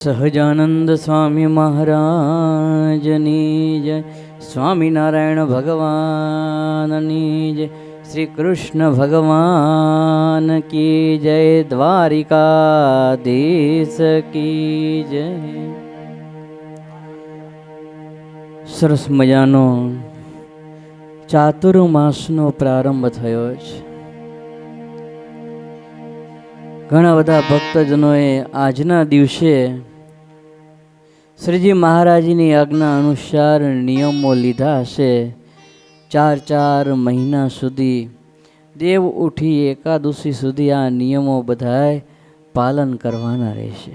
સહજાનંદ સ્વામી મહારાજની જય, સ્વામિનારાયણ ભગવાનની જય, શ્રી કૃષ્ણ ભગવાન કી જય, દ્વારિકાધીશ કી જય. સરસ મજાનો ચાતુર્માસનો પ્રારંભ થયો છે. ઘણા બધા ભક્તજનોએ આજના દિવસે શ્રીજી મહારાજની આજ્ઞા અનુસાર નિયમો લીધા હશે. 4 મહિના સુધી દેવ ઉઠી એકાદશી સુધી આ નિયમો બધાય પાલન કરવાના રહેશે.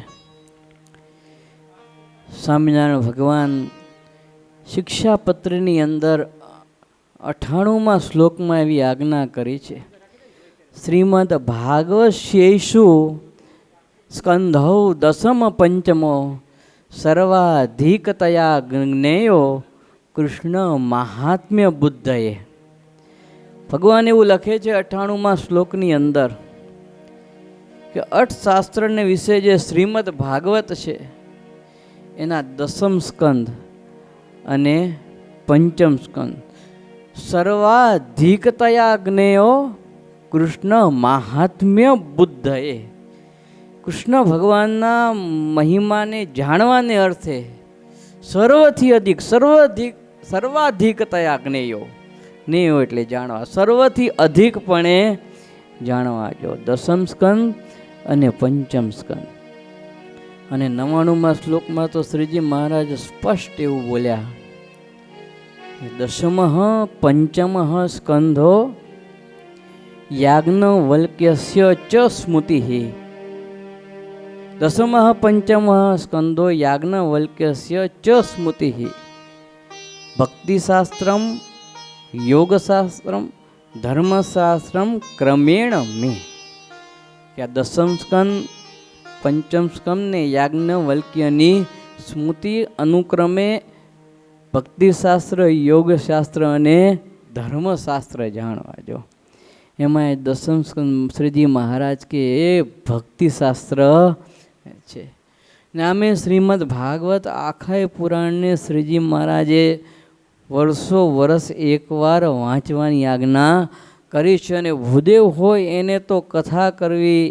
સ્વામિનારાયણ ભગવાન શિક્ષાપત્રની અંદર 98મા શ્લોકમાં એવી આજ્ઞા કરી છે. શ્રીમદ ભાગવતેષુ સ્કંધૌ દશમ પંચમો સર્વાધિકતયા જ્ઞેયો કૃષ્ણ મહાત્મ્ય બુદ્ધયે. ભગવાન એવું લખે છે 98મા શ્લોકની અંદર કે અર્થશાસ્ત્રને વિશે જે શ્રીમદ ભાગવત છે એના દસમ સ્કંદ અને પંચમ સ્કંદ સર્વાધિકતયા જ્ઞેયો કૃષ્ણ મહાત્મ્ય બુદ્ધયે. કૃષ્ણ ભગવાનના મહિમાને જાણવાને અર્થે સર્વથી અધિક સર્વાધિકતયા જ્ઞેયો. જ્ઞેયો એટલે જાણવા, સર્વથી અધિકપણે જાણવા. જો દસમ સ્કંદ અને પંચમ સ્કંદ. અને 99મા શ્લોકમાં તો શ્રીજી મહારાજ સ્પષ્ટ એવું બોલ્યા, દશમઃ પંચમઃ સ્કંધો યાજ્ઞવલ્ક્યસ્ય ચ સ્મૃતિઃ. દશમઃ પંચમઃ સ્કંદો યાજ્ઞવલ્ક્યસ્ય ચ સ્મૃતિઃ. ભક્તિશાસ્ત્રમ યોગશાસ્ત્રમ ધર્મશાસ્ત્રમ ક્રમેણ મે. કે આ દસમ સ્કંદ પંચમ સ્કંદ ને યાજ્ઞવલ્ક્યની સ્મૃતિ અનુક્રમે ભક્તિશાસ્ત્ર, યોગશાસ્ત્ર અને ધર્મશાસ્ત્ર જાણવા. જો એમાં દસમ સ્કંદ શ્રીજી મહારાજ કે એ ભક્તિશાસ્ત્ર છે. ને આમે શ્રીમદ ભાગવત આખાય પુરાણને શ્રીજી મહારાજે વર્ષો વર્ષ એકવાર વાંચવાની આજ્ઞા કરી છે. અને ભૂદેવ હોય એને તો કથા કરવી,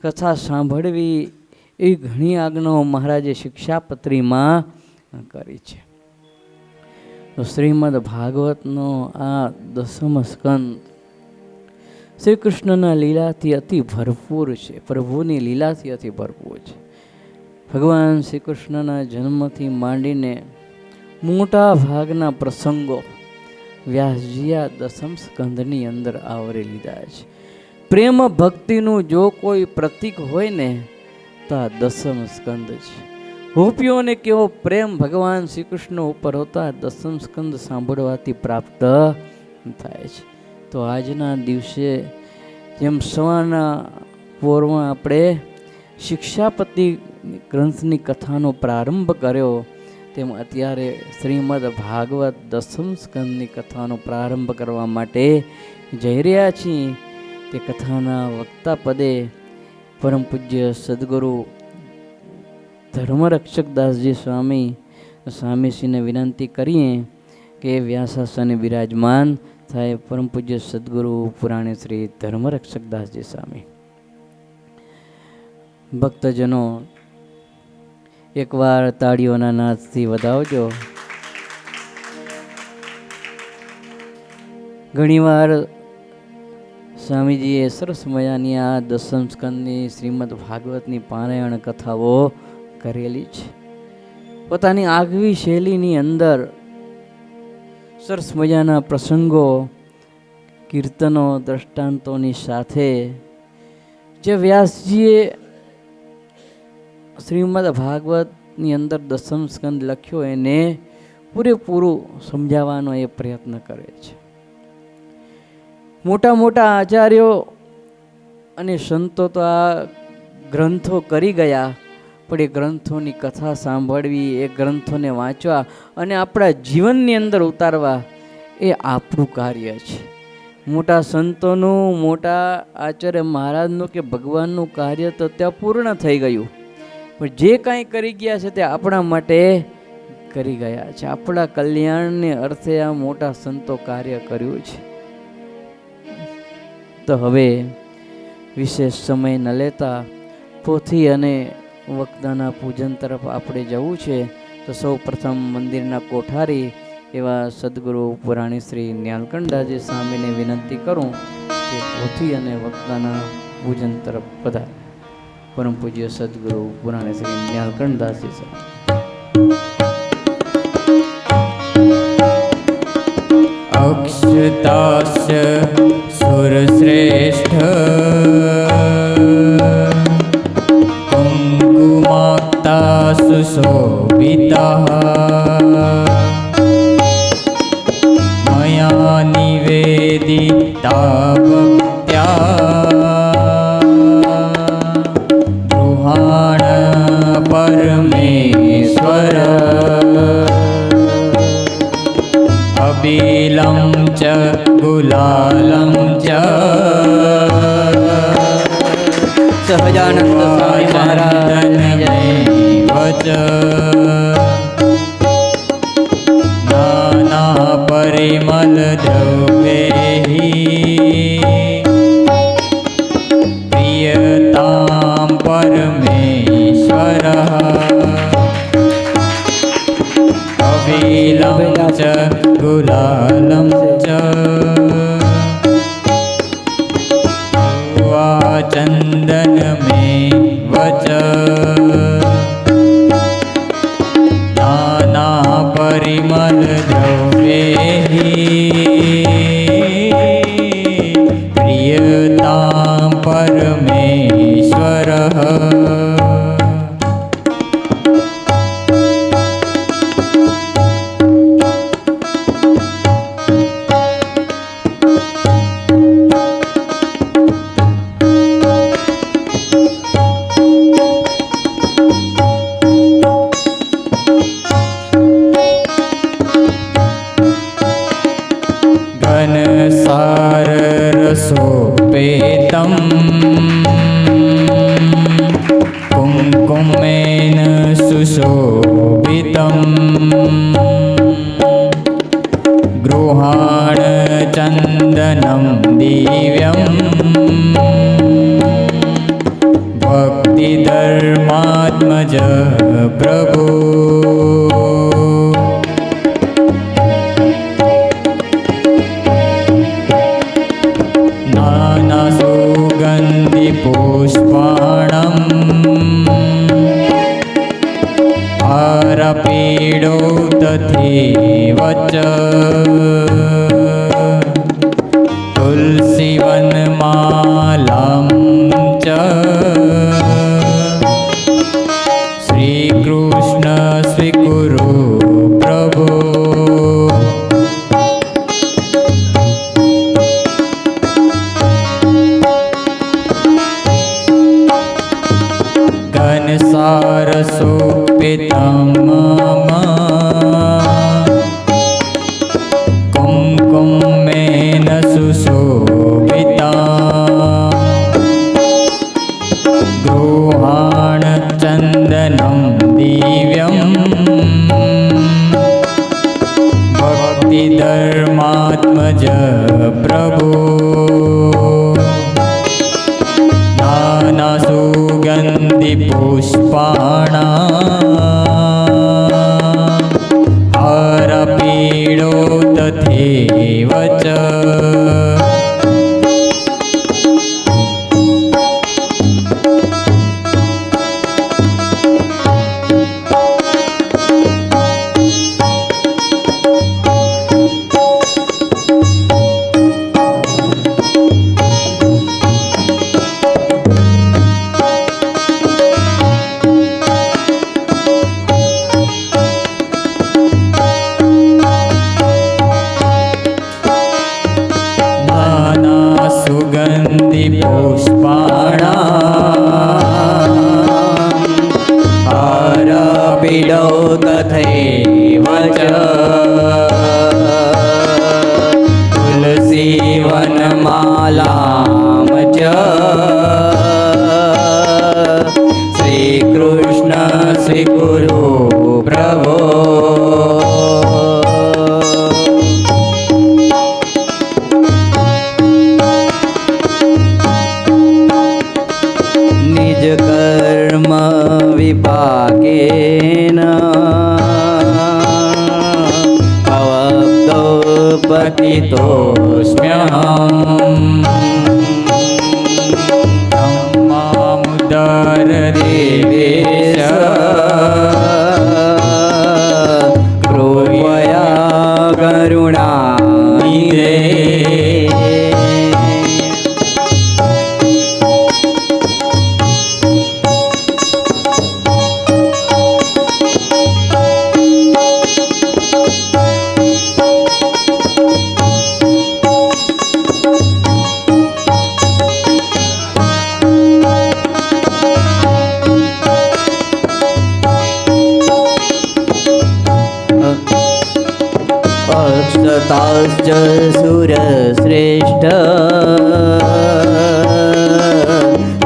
કથા સાંભળવી એવી ઘણી આજ્ઞાઓ મહારાજે શિક્ષાપત્રીમાં કરી છે. તો શ્રીમદ ભાગવતનો આ દસમ સ્કંદ શ્રી કૃષ્ણના લીલાથી અતિ ભરપૂર છે. પ્રભુની લીલાથી અતિ ભરપૂર છે. ભગવાન શ્રી કૃષ્ણના જન્મથી માંડીને મોટા ભાગના પ્રસંગો વ્યાસજીએ દસમ સ્કંદની અંદર આવરી લીધા છે. પ્રેમ ભક્તિનું જો કોઈ પ્રતીક હોય ને તો આ દસમ સ્કંદ છે. ગોપીઓને કેવો પ્રેમ ભગવાન શ્રી કૃષ્ણ ઉપર હોતા દસમ સ્કંદ સાંભળવાથી પ્રાપ્ત થાય છે. તો આજના દિવસે જેમ સવારના પોરમાં આપણે શિક્ષાપતિ ગ્રંથની કથાનો પ્રારંભ કર્યો, તેમ અત્યારે શ્રીમદ ભાગવત દસમ સ્કંદની કથાનો પ્રારંભ કરવા માટે જઈ રહ્યા છીએ. તે કથાના વક્તા પદે પરમ પૂજ્ય સદગુરુ ધર્મરક્ષકદાસજી સ્વામીશ્રીને વિનંતી કરીએ કે વ્યાસાસને બિરાજમાન થાય. પરમ પૂજ્ય સદગુરુ પુરાણે શ્રી ધર્મરક્ષકદાસજી સ્વામી. ભક્તજનો એકવાર તાળીઓના નાદથી વધાવજો. ઘણીવાર સ્વામીજીએ સરસ મજાની આ દસમ સ્કંદની શ્રીમદ ભાગવતની પારાયણ કથાઓ કરેલી છે. પોતાની આગવી શૈલીની અંદર સરસ મજાના પ્રસંગો, કીર્તનો, દ્રષ્ટાંતોની સાથે જે વ્યાસજીએ શ્રીમદ ભાગવતની અંદર દસમ સ્કંદ લખ્યો એને પૂરેપૂરું સમજાવવાનો એ પ્રયત્ન કરે છે. મોટા મોટા આચાર્યો અને સંતો તો આ ગ્રંથો કરી ગયા, પણ એ ગ્રંથોની કથા સાંભળવી, એ ગ્રંથોને વાંચવા અને આપણા જીવનની અંદર ઉતારવા એ આપણું કાર્ય છે. મોટા સંતોનું, મોટા આચાર્ય મહારાજનું કે ભગવાનનું કાર્ય તો ત્યાં પૂર્ણ થઈ ગયું. પણ જે કાંઈ કરી ગયા છે તે આપણા માટે કરી ગયા છે. આપણા કલ્યાણને અર્થે આ મોટા સંતો કાર્ય કર્યું છે. તો હવે વિશેષ સમય ન લેતા પોથી અને વક્તાના પૂજન તરફ આપણે જવું છે. તો સૌ પ્રથમ મંદિરના કોઠારી એવા સદગુરુ પુરાણી શ્રી ન્યાલકંઠદાસજી સ્વામીને વિનંતી કરું કે પોથી અને વક્તાના પૂજન તરફ પધારે. પરમ પૂજ્ય સદગુરુ પુરાણી શ્રી ન્યાલકંઠદાસજી સ્વામી. અક્ષતાસ્ય સુરશ્રેષ્ઠ કુંકુમાક્તા સુશોભિતા મયા નિવેદિતા ભક્ત્યા ગૃહાણ પરમેશ્વર અબીલં ચ ગુલાલં ચ સહજાનંદ સ્વામી મહારાજ વચ નાના પરિમલ દ્રવ્યૈ પ્રિયતાં પરમેશ્વરઃ અબીલં ચ ગુલાલં ચ ચંદન में वच नाना परिमल द्रव्यैः प्रियतां परमेश्वरः घनसाररसोपेतं कुङ्कुमेन सुशोभितं गृहाण चन्दनं दिव्यं भक्तिधर्मात्मज प्रभो पुष्पाणम् हारपीडो तथैव च तुलसीवनमालां च श्रीकृष्ण स्वीकुरु प्रभो घनसारसोपेतं मम कुङ्कुमेन सुशोभिता गृहाण चन्दनं दिव्यं भक्तिधर्मात्मज प्रभो सुगन्धिपुष्पाणां हारपीडो तथैव च हारपीडो तथैव च तुलसीवनमालां च श्रीकृष्ण ગુરુ પ્રભો નિજ કર્મ વિપાકેન અવબ્ધો પતિતોસ્મ્યહમ ધમ્મામુદર દેવેશ કૃપયા કરુણાનિધે અક્ષતાશ્ચ સુરશ્રેષ્ઠ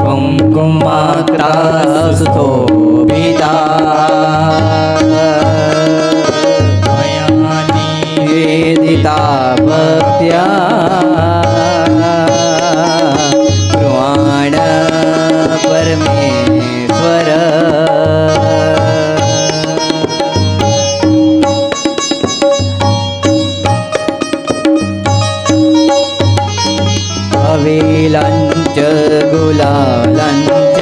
કુંકુમાક્રાસ્તોભિતા નિવેદિતા ભક્ત્યા પ્રમાણ પરમેશ્વર અવિલંચ ગુલાલંચ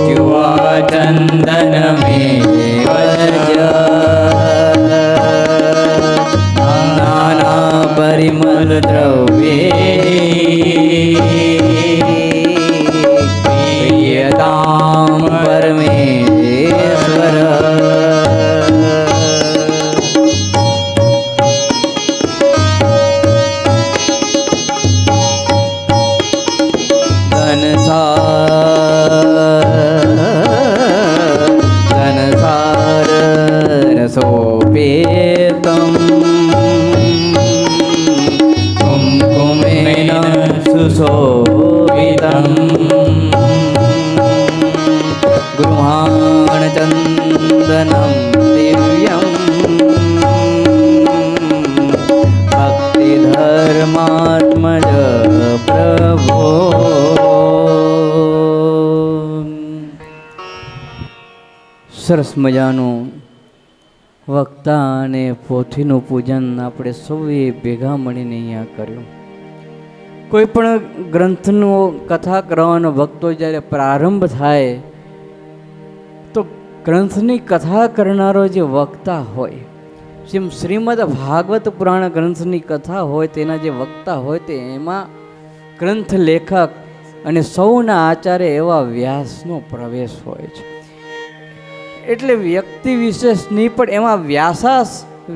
જુવા ચંદન મેવજ નાના પરિમલ દ્રવ્યે પ્રિયતામ પરમેશ્વર ઘનસાર રસોપેતમ કુમકુમેન સુશોભિતમ ગૃહાણ ચંદનમ દિવ્યમ ભક્તિધર્માત્મજ પ્રભો સરસ મજાનું વક્તા અને પોથીનું પૂજન આપણે સૌએ ભેગા મળીને અહીંયા કર્યું. કોઈ પણ ગ્રંથનો કથા કરવાનો ભક્તો જ્યારે પ્રારંભ થાય તો ગ્રંથની કથા કરનારો જે વક્તા હોય, જેમ શ્રીમદ ભાગવત પુરાણ ગ્રંથની કથા હોય તેના જે વક્તા હોય તે એમાં ગ્રંથ લેખક અને સૌના આચાર્ય એવા વ્યાસનો પ્રવેશ હોય છે. એટલે વ્યક્તિ વિશેષ નહીં પણ એમાં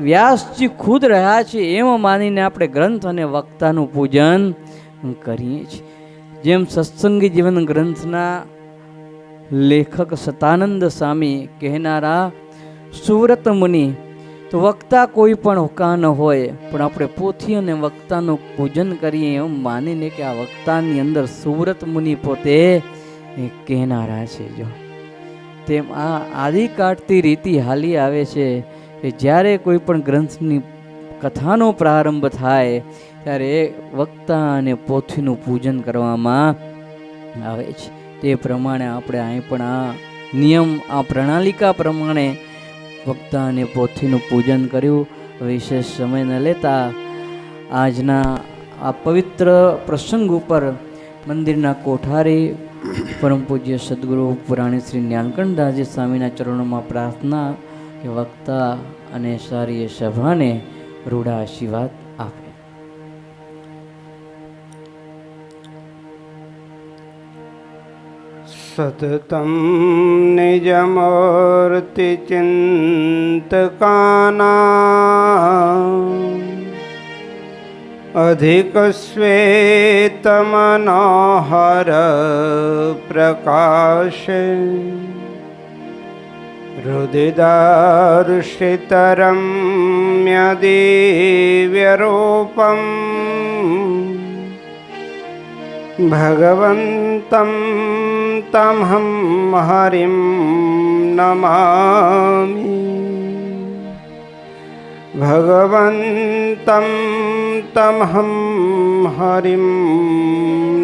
વ્યાસજી ખુદ રહ્યા છે એમ માનીને આપણે ગ્રંથ અને વક્તાનું પૂજન કરીએ છીએ. જેમ સત્સંગી જીવન ગ્રંથના લેખક સતાનંદ સ્વામી કહેનારા સુવ્રત મુનિ, તો વક્તા કોઈ પણ હોકા ન હોય પણ આપણે પોથી અને વક્તાનું પૂજન કરીએ એમ માનીને કે આ વક્તાની અંદર સુવ્રત મુનિ પોતે કહેનારા છે. જો તેમ આ આદિકાળથી રીતિ હાલી આવે છે કે જ્યારે કોઈ પણ ગ્રંથની કથાનો પ્રારંભ થાય ત્યારે વક્તા અને પોથીનું પૂજન કરવામાં આવે છે. તે પ્રમાણે આપણે અહીં પણ આ નિયમ, આ પ્રણાલિકા પ્રમાણે વક્તા અને પોથીનું પૂજન કર્યું. વિશેષ સમય ન લેતા આજના આ પવિત્ર પ્રસંગ ઉપર મંદિરના કોઠારી પરમ પૂજ્ય સદગુરુ પુરાણી શ્રી જ્ઞાનકંઠદાસજી સ્વામીના ચરણોમાં પ્રાર્થના કે વક્તા અને સારી સભાને રૂઢા આશીર્વાદ આપે. સતતમ નિજમૂર્તિ ચિંતકાના અધિક શ્વેત મનોહર પ્રકાશે હૃદયદર્શિતરમ્ય દિવ્યરૂપમ ભગવન્तं તમહં હરિં નમામિ ભગવન્तं તમહં હરિં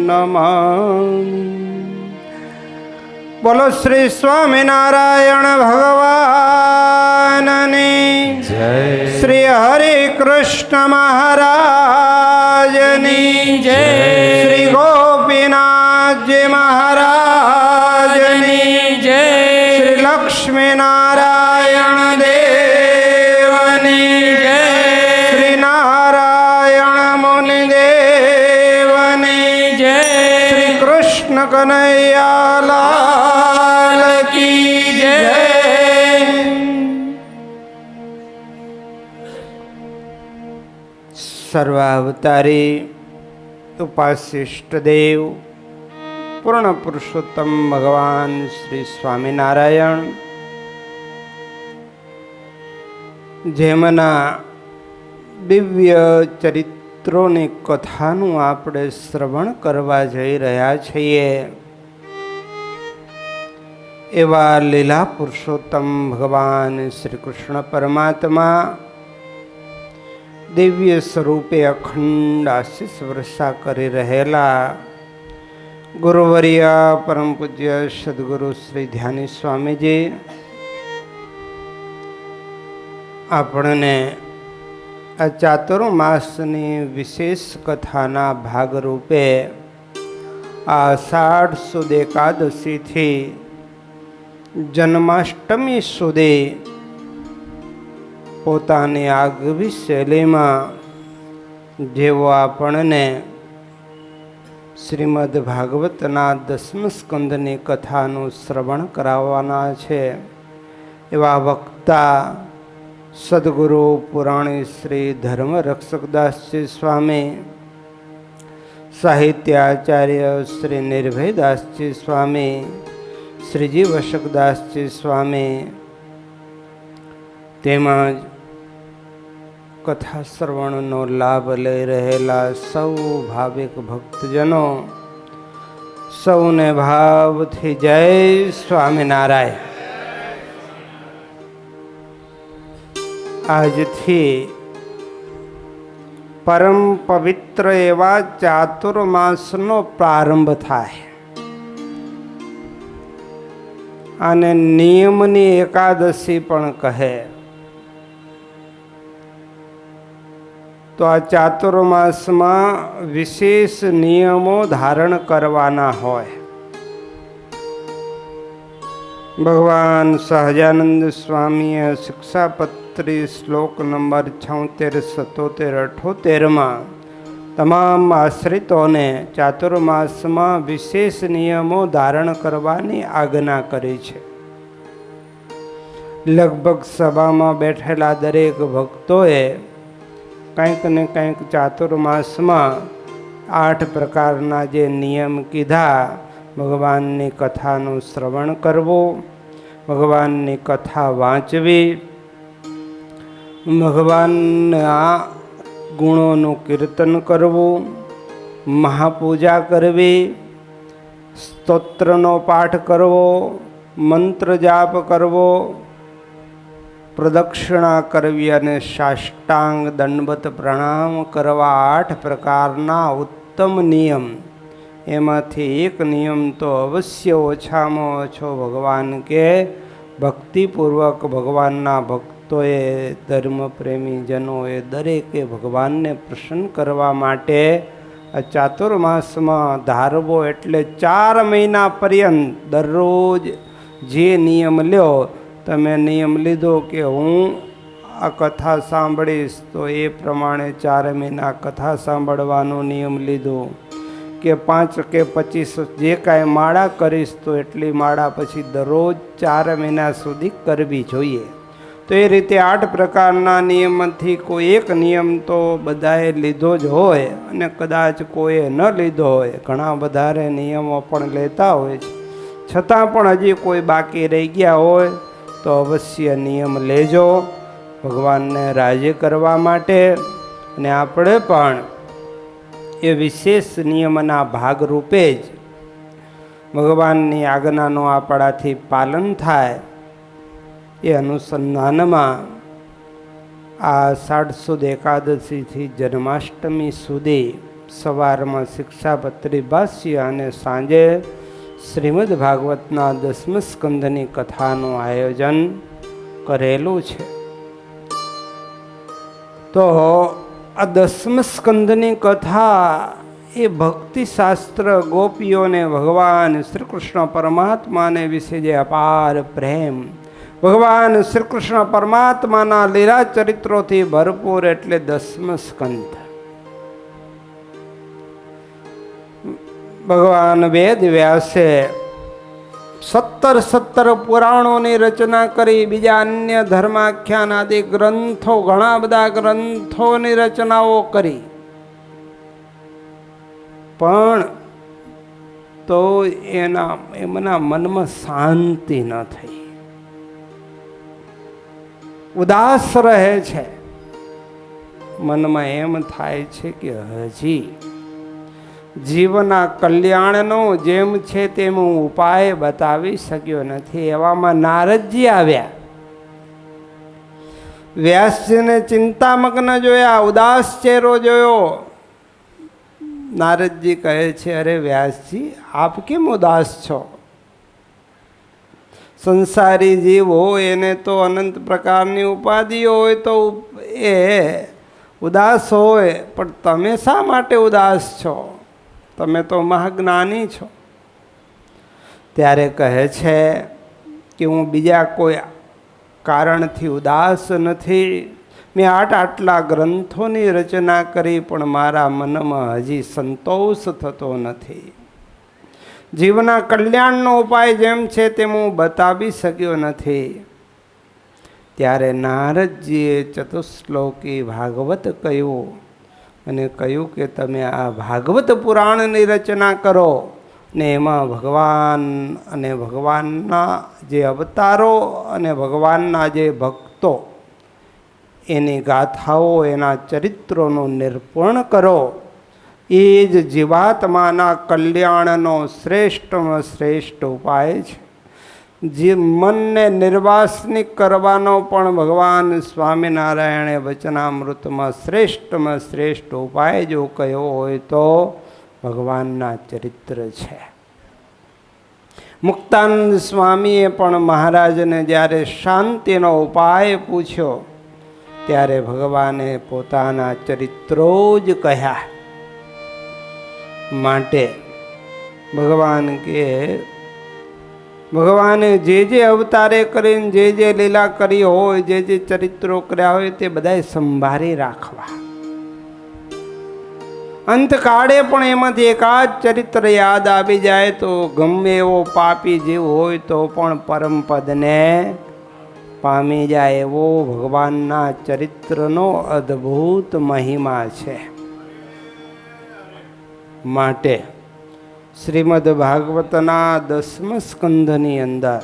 નમામિ. બોલો શ્રી સ્વામિનારાયણ ભગવાનની જય. શ્રી હરિ કૃષ્ણ મહારાજની જય. શ્રી ગોપીનાથજી મહારાજની જય. શ્રી લક્ષ્મીનારાયણ દેવની જય. શ્રી નારાયણ મુનિ દેવની જય. શ્રી કૃષ્ણ કનૈયાલાલ કી જય. સર્વાવતારી ઉપાસિષ્ટદેવ પૂર્ણ પુરુષોત્તમ ભગવાન શ્રી સ્વામિનારાયણ, જેમના દિવ્ય ચરિત્રોની કથાનું આપણે શ્રવણ કરવા જઈ રહ્યા છીએ, એવા લીલા પુરુષોત્તમ ભગવાન શ્રી કૃષ્ણ પરમાત્મા દિવ્ય સ્વરૂપે અખંડ આશીષ વર્ષા કરી રહેલા ગુરુવર્ય પરમ પૂજ્ય સદગુરુ શ્રી ધ્યાની સ્વામીજી આપણને આ ચાતુર્માસની વિશેષ કથાના ભાગરૂપે આ અષાઢ સુદ એકાદશીથી જન્માષ્ટમી સુધી પોતાની આગવી શૈલીમાં જેવો આપણને શ્રીમદ ભાગવતના 10મા સ્કંદની કથાનું શ્રવણ કરાવવાના છે, એવા વક્તા સદગુરુ પુરાણી શ્રી ધર્મરક્ષકદાસજી સ્વામી, સાહિત્યાચાર્ય શ્રી નિર્ભયદાસજી સ્વામી, શ્રીજી વશકદાસજી સ્વામી તેમજ કથા શ્રવણનો લાભ લઈ રહેલા સૌ ભાવિક ભક્તજનો, સૌને ભાવથી જય સ્વામિનારાયણ. આજથી પરમ પવિત્ર એવા ચાતુર્માસનો પ્રારંભ થાય અને નિયમની એકાદશી પણ કહે. તો આ ચાતુર્માસમાં વિશેષ નિયમો ધારણ કરવાના હોય. ભગવાન સહજાનંદ સ્વામીએ શિક્ષાપત્રી શ્લોક નંબર 76, 77, 78માં તમામ આશ્રિતોને ચાતુર્માસમાં વિશેષ નિયમો ધારણ કરવાની આજ્ઞા કરી છે. લગભગ સભામાં બેઠેલા દરેક ભક્તોએ કંઈક ને કંઈક ચાતુર્માસમાં 8 પ્રકારના જે નિયમ કીધા, ભગવાનની કથાનું શ્રવણ કરવું, ભગવાનની કથા વાંચવી, ભગવાનના ગુણોનું કીર્તન કરવું, મહાપૂજા કરવી, સ્તોત્રનો પાઠ કરવો, મંત્ર જાપ કરવો, પ્રદક્ષિણા કરવી અને સાષ્ટાંગ દંડવત પ્રણામ કરવા 8 પ્રકારના ઉત્તમ નિયમ. એમાંથી એક નિયમ તો અવશ્ય ઓછામાં ઓછો ભગવાન કે ભક્તિપૂર્વક ભગવાનના ભક્તોએ, ધર્મપ્રેમી જનોએ દરેકે ભગવાનને પ્રસન્ન કરવા માટે આ ચાતુર્માસમાં ધારવો. એટલે 4 મહિના પર્યંત દરરોજ જે નિયમ લ્યો, તમે નિયમ લીધો કે હું આ કથા સાંભળીશ, તો એ પ્રમાણે 4 મહિના કથા સાંભળવાનો નિયમ લીધો, કે 5 કે 25 જે કાંઈ માળા કરીશ તો એટલી માળા પછી દરરોજ 4 મહિના સુધી કરવી જોઈએ. તો એ રીતે 8 પ્રકારના નિયમથી કોઈ એક નિયમ તો બધાએ લીધો જ હોય, અને કદાચ કોઈએ ન લીધો હોય. ઘણા વધારે નિયમો પણ લેતા હોય છે, છતાં પણ હજી કોઈ બાકી રહી ગયા હોય તો અવશ્ય નિયમ લેજો ભગવાનને રાજી કરવા માટે. અને આપણે પણ એ વિશેષ નિયમના ભાગરૂપે જ ભગવાનની આજ્ઞાનું આપણાથી પાલન થાય એ અનુસંધાનમાં આ 7 એકાદશીથી જન્માષ્ટમી સુધી સવારમાં શિક્ષાપત્રી ભાષ્ય અને સાંજે શ્રીમદ ભાગવતના 10મ સ્કંધની કથાનું આયોજન કરેલું છે. તો આ 10મ સ્કંધની કથા એ ભક્તિશાસ્ત્ર ગોપીઓને ભગવાન શ્રી કૃષ્ણ પરમાત્માને વિશે જે અપાર પ્રેમ, ભગવાન શ્રી કૃષ્ણ પરમાત્માના લીલા ચરિત્રોથી ભરપૂર એટલે 10મ સ્કંધ. ભગવાન વેદ વ્યાસે 17 પુરાણોની રચના કરી, બીજા અન્ય ધર્માખ્યાન આદિ ગ્રંથો, ઘણા બધા ગ્રંથોની રચનાઓ કરી, પણ તો એમના મનમાં શાંતિ ન થઈ, ઉદાસ રહે છે. મનમાં એમ થાય છે કે હજી જીવના કલ્યાણનો જેમ છે તેમ હું ઉપાય બતાવી શક્યો નથી. એવામાં નારદજી આવ્યા. વ્યાસજીને ચિંતામગ્ન જોયા, ઉદાસ ચહેરો જોયો. નારદજી કહે છે, અરે વ્યાસજી, આપ કેમ ઉદાસ છો? સંસારી જીવ હોય એને તો અનંત પ્રકારની ઉપાધિઓ હોય તો એ ઉદાસ હોય, પણ તમે શા માટે ઉદાસ છો? તમે તો મહાજ્ઞાની છો. ત્યારે કહે છે કે હું બીજા કોઈ કારણથી ઉદાસ નથી. મેં આટલા ગ્રંથોની રચના કરી, પણ મારા મનમાં હજી સંતોષ થતો નથી. જીવના કલ્યાણનો ઉપાય જેમ છે તેમ હું બતાવી શક્યો નથી. ત્યારે નારદજીએ ચતુશ્લોકી ભાગવત કહ્યું અને કહ્યું કે તમે આ ભાગવત પુરાણની રચના કરો ને એમાં ભગવાન અને ભગવાનના જે અવતારો અને ભગવાનના જે ભક્તો એની ગાથાઓ, એના ચરિત્રોનું નિરૂપણ કરો. એ જ જીવાત્માના કલ્યાણનો શ્રેષ્ઠમાં શ્રેષ્ઠ ઉપાય છે. જે મનને નિર્વાસનિક કરવાનો પણ ભગવાન સ્વામિનારાયણે વચનામૃતમાં શ્રેષ્ઠમાં શ્રેષ્ઠ ઉપાય જો કયો હોય તો ભગવાનના ચરિત્ર છે. મુક્તાનંદ સ્વામીએ પણ મહારાજને જ્યારે શાંતિનો ઉપાય પૂછ્યો ત્યારે ભગવાને પોતાના ચરિત્રો જ કહ્યા. માટે ભગવાન કે ભગવાને જે અવતારે કરીને જે લીલા કરી હોય, જે ચરિત્રો કર્યા હોય તે બધાય સંભાળી રાખવા. અંતકાળે પણ એમાંથી એકાદ ચરિત્ર યાદ આવી જાય તો ગમે એવો પાપી જીવ હોય તો પણ પરમપદને પામી જાય. એવો ભગવાનના ચરિત્રનો અદ્ભુત મહિમા છે. માટે શ્રીમદ ભાગવતના 10મ સ્કંધની અંદર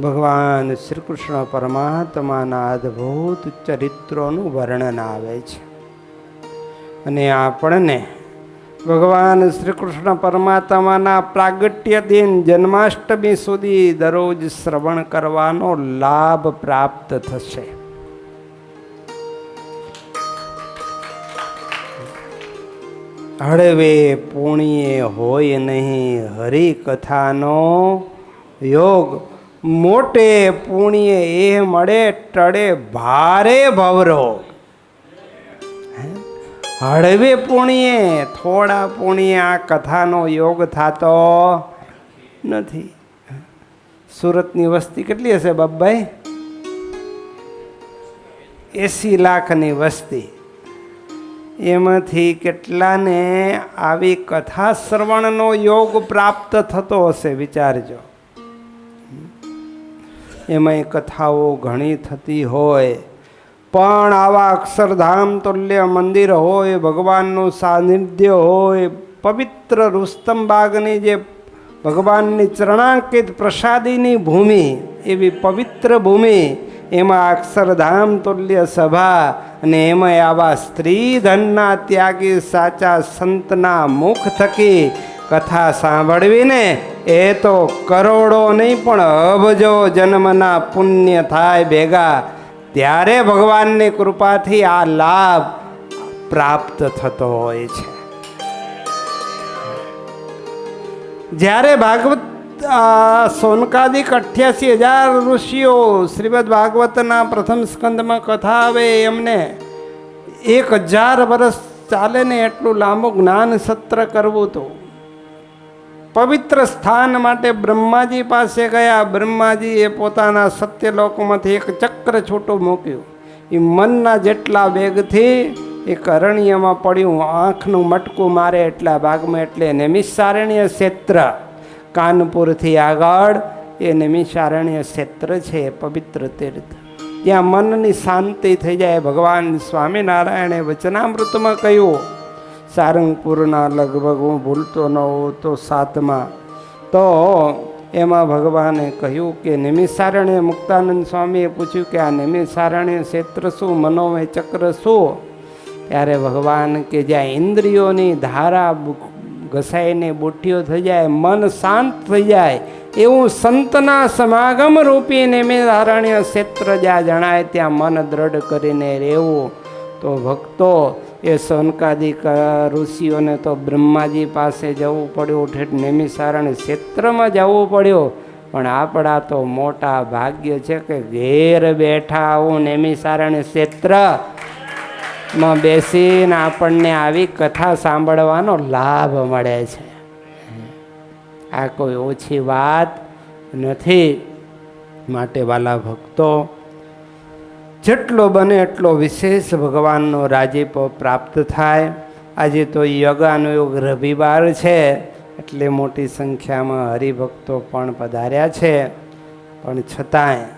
ભગવાન શ્રી કૃષ્ણ પરમાત્માના અદ્ભુત ચરિત્રોનું વર્ણન આવે છે. અને આપણને ભગવાન શ્રી કૃષ્ણ પરમાત્માના પ્રાગટ્ય દિન જન્માષ્ટમી સુધી દરરોજ શ્રવણ કરવાનો લાભ પ્રાપ્ત થશે. હળવે પુણ્યે હોય નહીં હરિ કથાનો યોગ, મોટે પુણ્યે એ મળે ટળે ભારે ભવરોગ. હળવે પુણ્યે, થોડા પુણ્યે આ કથાનો યોગ થતો નથી. સુરતની વસ્તી કેટલી હશે બાપભાઈ? 80 લાખની વસ્તી. એમાંથી કેટલાને આવી કથા શ્રવણનો યોગ પ્રાપ્ત થતો હશે વિચારજો. એમાંય કથાઓ ઘણી થતી હોય, પણ આવા અક્ષરધામ તુલ્ય મંદિર હોય, ભગવાનનું સાનિધ્ય હોય, પવિત્ર રુસ્તમબાગની જે ભગવાનની ચરણાંકિત પ્રસાદીની ભૂમિ, એવી પવિત્ર ભૂમિ, એમાં અક્ષરધામ તુલ્ય સભા અને એમાં આવા સ્ત્રી ધનના ત્યાગી સાચા સંતના મુખ થકી કથા સાંભળવીને એ તો કરોડો નહીં પણ અબજો જન્મના પુણ્ય થાય ભેગા, ત્યારે ભગવાનની કૃપાથી આ લાભ પ્રાપ્ત થતો હોય છે. જ્યારે ભાગવત સોનકાદિક 88,000 ઋષિઓ શ્રીમદ ભાગવતના પ્રથમ સ્કંદમાં કથા આવે, એમને 1,000 વર્ષ ચાલે ને એટલું લાંબુ જ્ઞાન સત્ર કરવું હતું. પવિત્ર સ્થાન માટે બ્રહ્માજી પાસે ગયા. બ્રહ્માજીએ પોતાના સત્યલોકમાંથી એક ચક્ર છૂટું મૂક્યું. એ મનના જેટલા વેગથી એક અરણ્યમાં પડ્યું, આંખનું મટકું મારે એટલા ભાગમાં, એટલે નૈમિષારણ્ય ક્ષેત્ર, કાનપુરથી આગળ એ નૈમિષારણ્ય ક્ષેત્ર છે, પવિત્ર તીર્થ. ત્યાં મનની શાંતિ થઈ જાય. ભગવાન સ્વામિનારાયણે વચનામૃતમાં કહ્યું, સારંગપુરના લગભગ હું ભૂલતો ન હોઉં તો 7મા, તો એમાં ભગવાને કહ્યું કે નૈમિષારણ્ય, મુક્તાનંદ સ્વામીએ પૂછ્યું કે આ નૈમિષારણ્ય ક્ષેત્ર શું, મનોમય ચક્ર શું? ત્યારે ભગવાન કે જ્યાં ઇન્દ્રિયોની ધારા ઘસાઈને બુઠ્ઠીઓ થઈ જાય, મન શાંત થઈ જાય, એવું સંતના સમાગમ રૂપી નૈમિષારણ્ય ક્ષેત્ર જ્યાં જણાય ત્યાં મન દ્રઢ કરીને રહેવું. તો ભક્તો, એ સોનકાદિક ઋષિઓને તો બ્રહ્માજી પાસે જવું પડ્યું, ઠેઠ નૈમિષારણ્ય ક્ષેત્રમાં જવું પડ્યું. પણ આપણા તો મોટા ભાગ્ય છે કે ઘેર બેઠા આવું નૈમિષારણ્ય ક્ષેત્રમાં બેસીને આપણને આવી કથા સાંભળવાનો લાભ મળે છે. આ કોઈ ઓછી વાત નથી. માટે વાલા ભક્તો, જેટલો બને એટલો વિશેષ ભગવાનનો રાજીપો પ્રાપ્ત થાય. આજે તો યોગાનુયોગ રવિવાર છે, એટલે મોટી સંખ્યામાં હરિભક્તો પણ પધાર્યા છે. પણ છતાંય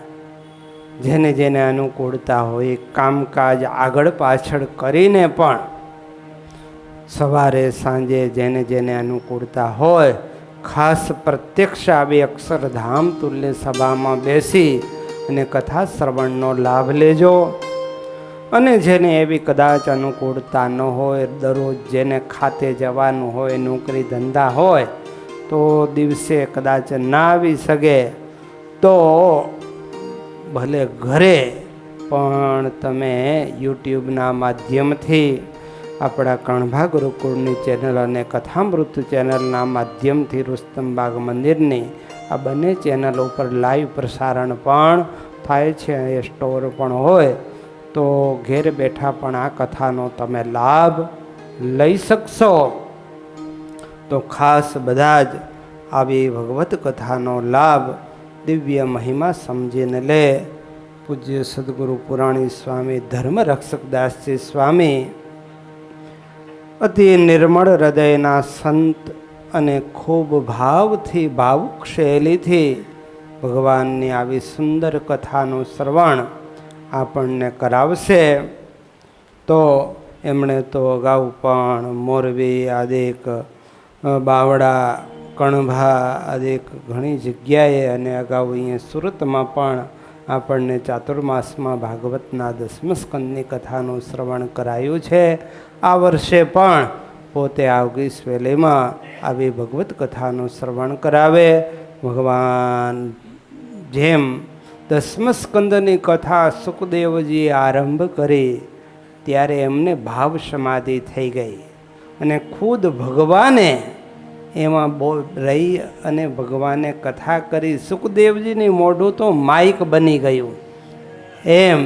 જેને જેને અનુકૂળતા હોય કામકાજ આગળ પાછળ કરીને પણ સવારે સાંજે જેને જેને અનુકૂળતા હોય ખાસ પ્રત્યક્ષ આવી અક્ષરધામ તુલ્ય સભામાં બેસી અને કથા શ્રવણનો લાભ લેજો. અને જેને એવી કદાચ અનુકૂળતા ન હોય, દરરોજ જેને ખાતે જવાનું હોય, નોકરી ધંધા હોય, તો દિવસે કદાચ ના આવી શકે તો ભલે ઘરે પણ તમે યુટ્યુબના માધ્યમથી આપણા કણભા ગુરુકુળની ચેનલ અને કથામૃત ચેનલના માધ્યમથી રુસ્તમબાગ મંદિરની આ બંને ચેનલ ઉપર લાઈવ પ્રસારણ પણ થાય છે. એ સ્ટોર પણ હોય તો ઘેર બેઠા પણ આ કથાનો તમે લાભ લઈ શકશો. તો ખાસ બધા જ આવી ભગવત કથાનો લાભ દિવ્ય મહિમા સમજીને લે. પૂજ્ય સદગુરુ પુરાણી સ્વામી ધર્મરક્ષકદાસજી સ્વામી અતિ નિર્મળ હૃદયના સંત અને ખૂબ ભાવથી, ભાવુક શૈલીથી ભગવાનની આવી સુંદર કથાનું શ્રવણ આપણને કરાવશે. તો એમણે તો અગાઉ પણ મોરબી આદિક, બાવળા, કણભા આદિક ઘણી જગ્યાએ અને અગાઉ અહીંયા સુરતમાં પણ આપણને ચાતુર્માસમાં ભાગવતના 10મા સ્કંદની કથાનું શ્રવણ કરાયું છે. આ વર્ષે પણ પોતે આવગી વેલેમાં આવી ભગવત કથાનું શ્રવણ કરાવે. ભગવાન જેમ 10મા સ્કંદની કથા સુખદેવજીએ આરંભ કરી ત્યારે એમને ભાવ સમાધિ થઈ ગઈ અને ખુદ ભગવાને એમાં રહી અને ભગવાને કથા કરી. સુખદેવજીની મોઢું તો માઇક બની ગયું. એમ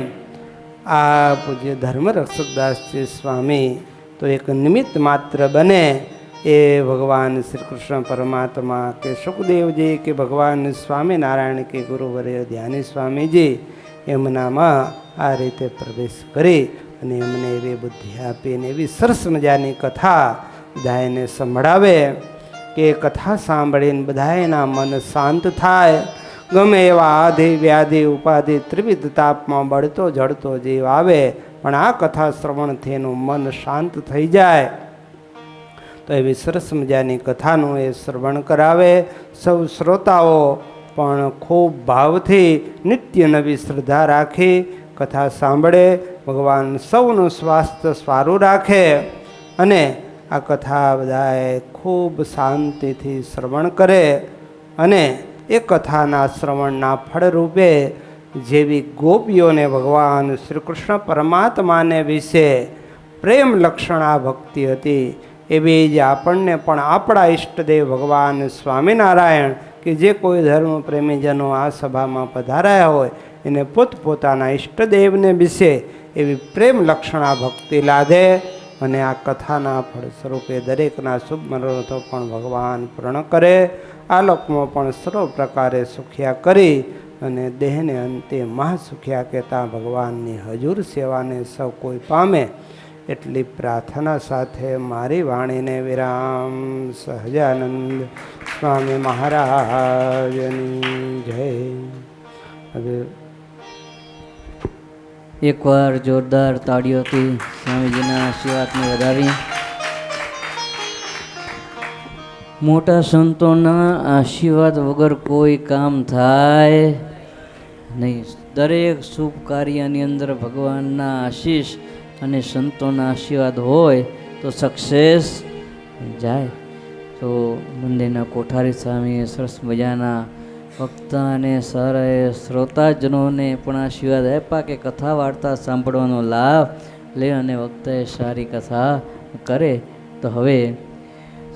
આ પૂજ્ય ધર્મરક્ષકદાસજી સ્વામી તો એક નિમિત્ત માત્ર બને. એ ભગવાન શ્રી કૃષ્ણ પરમાત્મા કે સુખદેવજી કે ભગવાન સ્વામિનારાયણ કે ગુરુવર્ય ધ્યાની સ્વામીજી એમનામાં આ રીતે પ્રવેશ કરી અને એમને એવી બુદ્ધિ આપીને એવી સરસ મજાની કથા બધાને સંભળાવે કે કથા સાંભળીને બધાના મન શાંત થાય. ગમે એવા આધિ વ્યાધિ ઉપાધિ ત્રિવિધ તાપમાં બળતો જળતો જીવ આવે પણ આ કથા શ્રવણથી એનું મન શાંત થઈ જાય. તો એવી સરસ મજાની કથાનું એ શ્રવણ કરાવે. સૌ શ્રોતાઓ પણ ખૂબ ભાવથી નિત્ય નવી શ્રદ્ધા રાખી કથા સાંભળે. ભગવાન સૌનું સ્વાસ્થ્ય સારું રાખે અને આ કથા બધાએ ખૂબ શાંતિથી શ્રવણ કરે અને એ કથાના શ્રવણના ફળરૂપે જેવી ગોપીઓને ભગવાન શ્રી કૃષ્ણ પરમાત્માને વિશે પ્રેમ લક્ષણા ભક્તિ હતી એવી જ આપણને પણ આપણા ઈષ્ટદેવ ભગવાન સ્વામિનારાયણ કે જે કોઈ ધર્મ પ્રેમીજનો આ સભામાં પધાર્યા હોય એને પોતપોતાના ઈષ્ટદેવને વિશે એવી પ્રેમ લક્ષણા ભક્તિ લાદે અને આ કથાના ફળ સ્વરૂપે દરેકના શુભ મનોરથો પણ ભગવાન પૂર્ણ કરે, આ લોકમાં પણ સર્વ પ્રકારે સુખ્યા કરી અને દેહને અંતે મહાસુખ્યા કહેતા ભગવાનની હજુર સેવાને સૌ કોઈ પામે એટલી પ્રાર્થના સાથે મારી વાણીને વિરામ. સહજાનંદ સ્વામી મહારાજની જય. હવે એકવાર જોરદાર તાળીઓથી સ્વામીજીના આશીર્વાદને વધાવી. મોટા સંતોના આશીર્વાદ વગર કોઈ કામ થાય નહીં. દરેક શુભ કાર્યની અંદર ભગવાનના આશીષ અને સંતોના આશીર્વાદ હોય તો સક્સેસ જાય. તો મંદિરના કોઠારી સ્વામીએ સરસ મજાના વક્તા અને સારા શ્રોતાજનોને પણ આશીર્વાદ આપ્યા કે કથા વાર્તા સાંભળવાનો લાભ લે અને વક્તાએ સારી કથા કરે. તો હવે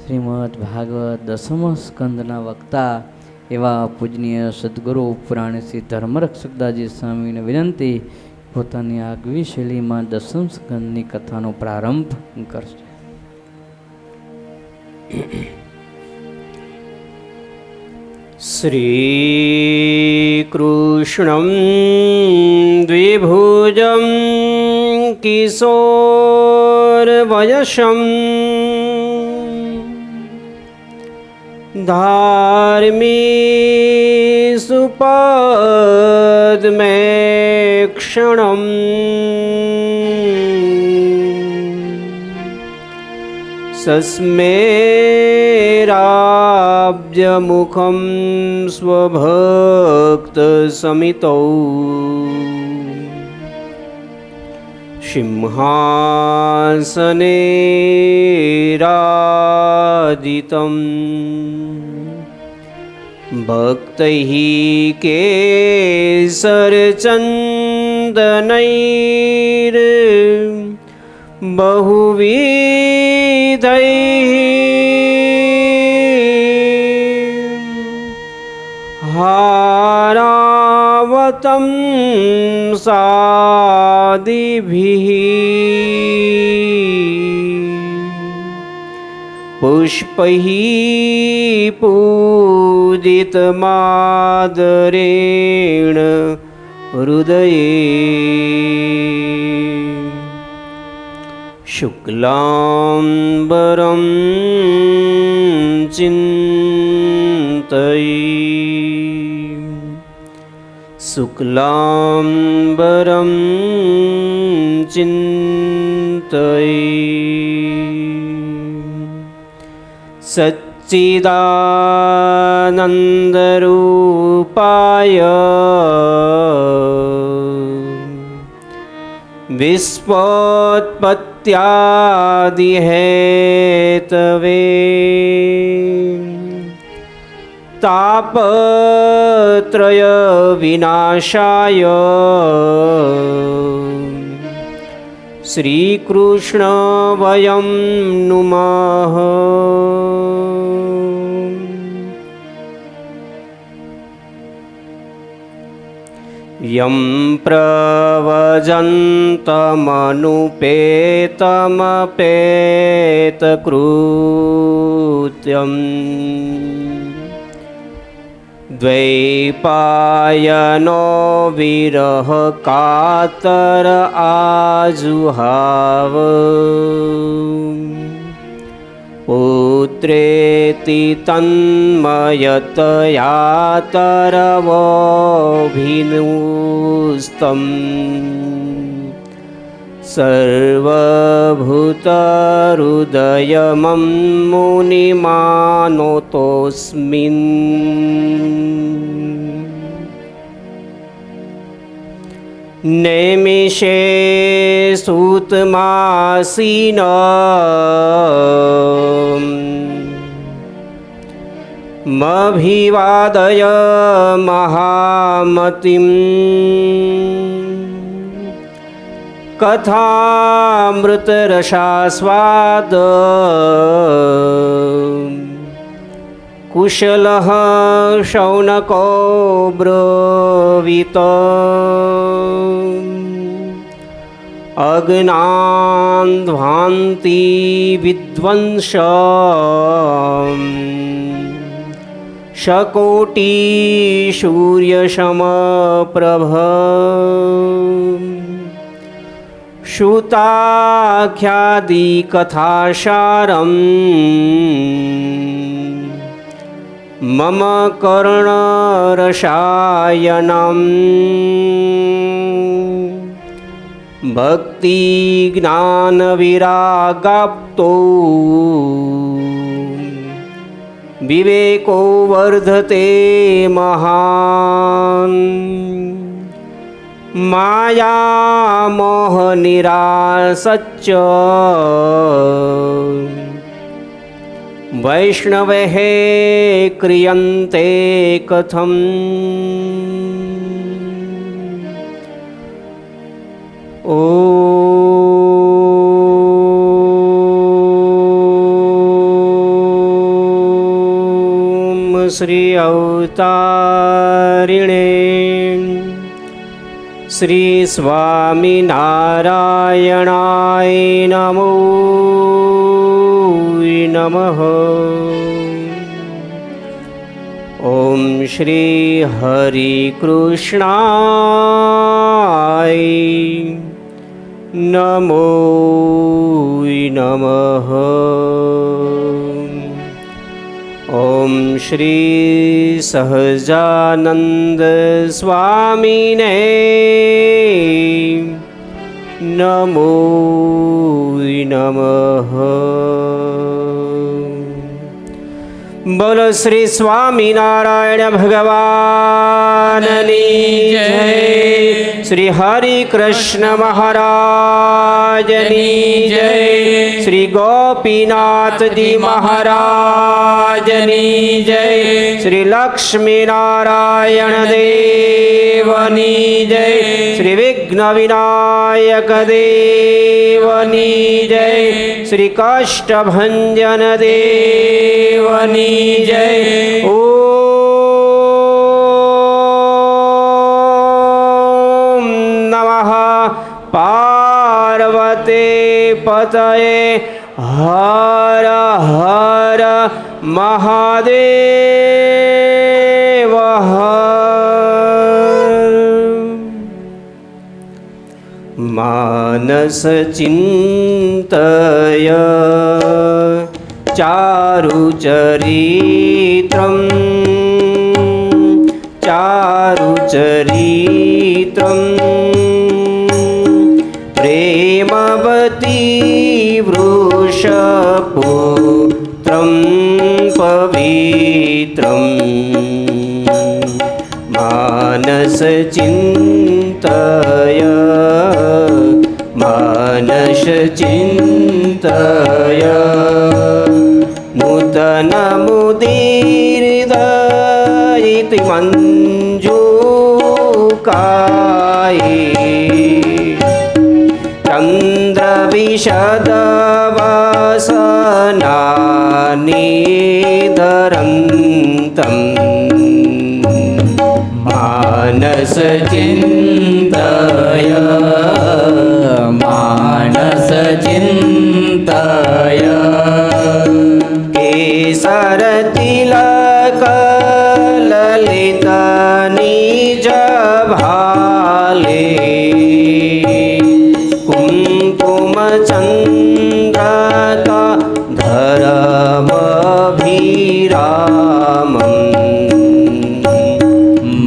શ્રીમદ ભાગવત દસમ સ્કંદના વક્તા એવા પૂજનીય સદગુરુ પુરાણી શ્રી ધર્મરક્ષકદાસજી સ્વામીને વિનંતી પોતાની આગવી શૈલીમાં દસમ સ્કંદની કથાનો પ્રારંભ કરશે. શ્રી કૃષ્ણં દ્વિભુજં કિશોરવયસં ધાર્મીસુપદ્મેક્ષણં સસ્મેરાબ્જમુખં સ્વભક્તસમિતૌ સિંહાસને રાજિતં ભક્તૈઃ કેસરચંદનૈર બહુવિધૈઃ હારાવતં સાદિભિઃ પુષ્પૈઃ પૂજિતમાદરેણ હૃદયે શુક્લાંબરં શુક્લાંબરં ચિંતયે સચ્ચિદાનંદરૂપાય વિશ્વોત્પત્યાદિહેતવે તાપત્રય વિનાશાય શ્રીકૃષ્ણ વયં નુમઃ. યં પ્રવ્રજन्तमनुपेतमपेतकृत्यं દ્વૈપાયનો વિરહ કાતર આજુહાવ પુત્રેતિ તન્મયતયાતરવોభిનુસ્તમ સર્વભૂતહૃદયમં મુનિમાનતોऽસ્મિन् નૈમિષે सूतमासीन मभिवादय महामतिम् कथामृतरसास्वाद कुशलः शौनको ब्रवीत अग्नान्ध्वान्ति विद्वंस शकोटि सूर्यसमप्रभ श्रुताख्यादिकथासारम् मम कर्णरसायनम् भक्तिज्ञानविरागाप्तो विवेको वर्धते महान् मायामोहनिरासच्च वैष्णवैः क्रियन्ते कथम् ॐ श्री अवतारिणे श्री स्वामिनारायणाय नमो नमः। ॐ श्री हरिकृष्णाय नमो नमः। ॐ श्री सहजानंद स्वामिने नमो नमः। बोलो श्री स्वामीनारायण भगवान की जय। श्री हरि कृष्ण महाराज की जय। श्री गोपीनाथ जी महाराज की जय। श्री लक्ष्मी नारायण देव की जय। श्री विघ्न विनायक देव की जय। श्री काष्ठभंजन देव की जय। ओम नमः पार्वती पतये हर हर महादेव हर। मानस चिन्तय चारुचरित्रं प्रेमवती वृषपुत्रं पवित्रं मानसचिन्तय मानसचिन्तय नूतनमुदीर्दयिति मञ्जूकाये चन्द्रविशदवसनानिधरन्तं मानसचिन्तय मानसचिन्तय केसरतिलकललित निजभाले कुङ्कुमचन्द्रका धरमभिरामम्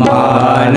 मानसचिन्तय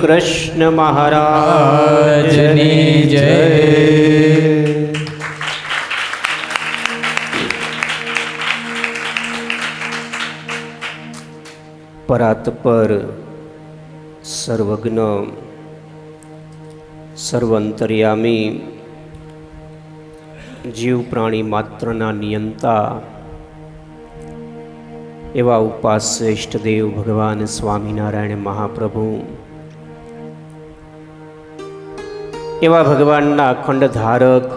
કૃષ્ણ મહારાજની જય. પરાત્પર, સર્વજ્ઞ, સર્વંતર્યામી, જીવ પ્રાણી માત્રના નિયંતા એવા ઉપાસ્ય ઇષ્ટદેવ ભગવાન સ્વામિનારાયણ મહાપ્રભુ, એવા ભગવાનના અખંડ ધારક,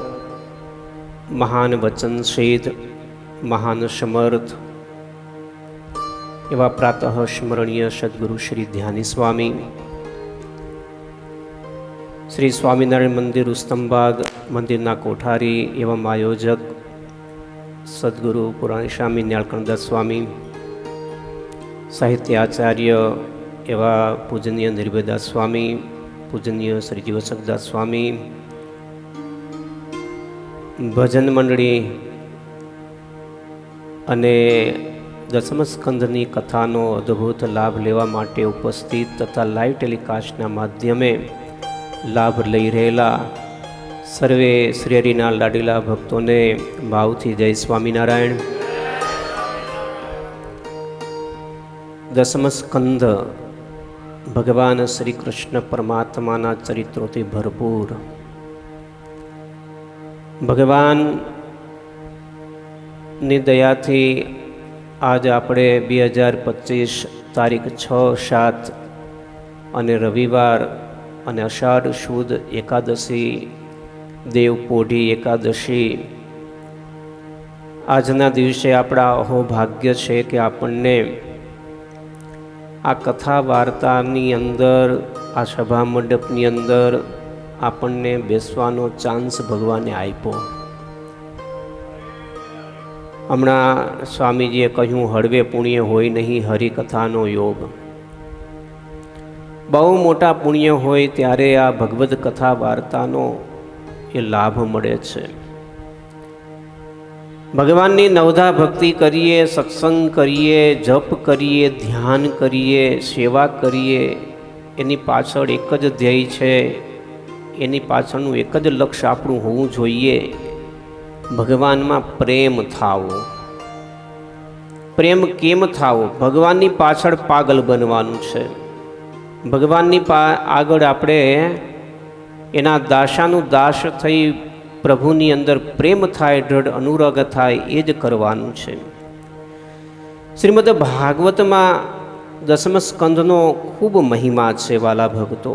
મહાન વચનશીલ, મહાન સમર્થ, એવા પ્રાતઃ સ્મરણીય સદગુરુ શ્રી ધ્યાની સ્વામી, શ્રી સ્વામિનારાયણ મંદિર ઉસ્તંબાગ મંદિરના કોઠારી એવં આયોજક સદગુરુ પુરાણી સ્વામી ન્યાલકંઠદાસ સ્વામી, સાહિત્યાચાર્ય એવા પૂજનીય નિર્ભયદાસ સ્વામી, પૂજનીય શ્રી જીવશંકરદાસ સ્વામી, ભજન મંડળી અને દસમ સ્કંદની કથાનો અદ્ભુત લાભ લેવા માટે ઉપસ્થિત તથા લાઈવ ટેલિકાસ્ટના માધ્યમે લાભ લઈ રહેલા સર્વે શ્રી હરિના લાડીલા ભક્તોને ભાવથી જય સ્વામિનારાયણ. દસમ સ્કંદ ભગવાન શ્રી કૃષ્ણ પરમાત્માના ચરિત્રોથી ભરપૂર. ભગવાનની દયાથી આજ આપણે 2025 તારીખ 6-7 અને રવિવાર અને અષાઢ સુદ એકાદશી, દેવ પોઢી એકાદશી, આજના દિવસે આપણા અહોભાગ્ય છે કે આપણને આ કથા વાર્તાની અંદર, આ સભા મંડપની અંદર આપણને બેસવાનો ચાન્સ ભગવાને આપ્યો. હમણાં સ્વામીજીએ કહ્યું, હળવે પુણ્ય હોય નહીં હરિકથાનો યોગ. બહુ મોટા પુણ્ય હોય ત્યારે આ ભગવદ્ કથા વાર્તાનો એ લાભ મળે છે. ભગવાનની નવધા ભક્તિ કરીએ, સત્સંગ કરીએ, જપ કરીએ, ધ્યાન કરીએ, સેવા કરીએ, એની પાછળ એક જ ધ્યેય છે, એની પાછળનું એક જ લક્ષ્ય આપણું હોવું જોઈએ, ભગવાનમાં પ્રેમ થાવો. પ્રેમ કેમ થાવો? ભગવાનની પાછળ પાગલ બનવાનું છે. ભગવાનની આગળ આપણે એના દાસાનું દાસ થઈ પ્રભુની અંદર પ્રેમ થાય, દૃઢ અનુરાગ થાય, એ જ કરવાનું છે. શ્રીમદ ભાગવતમાં દસમ સ્કંધનો ખૂબ મહિમા છે વાલા ભક્તો.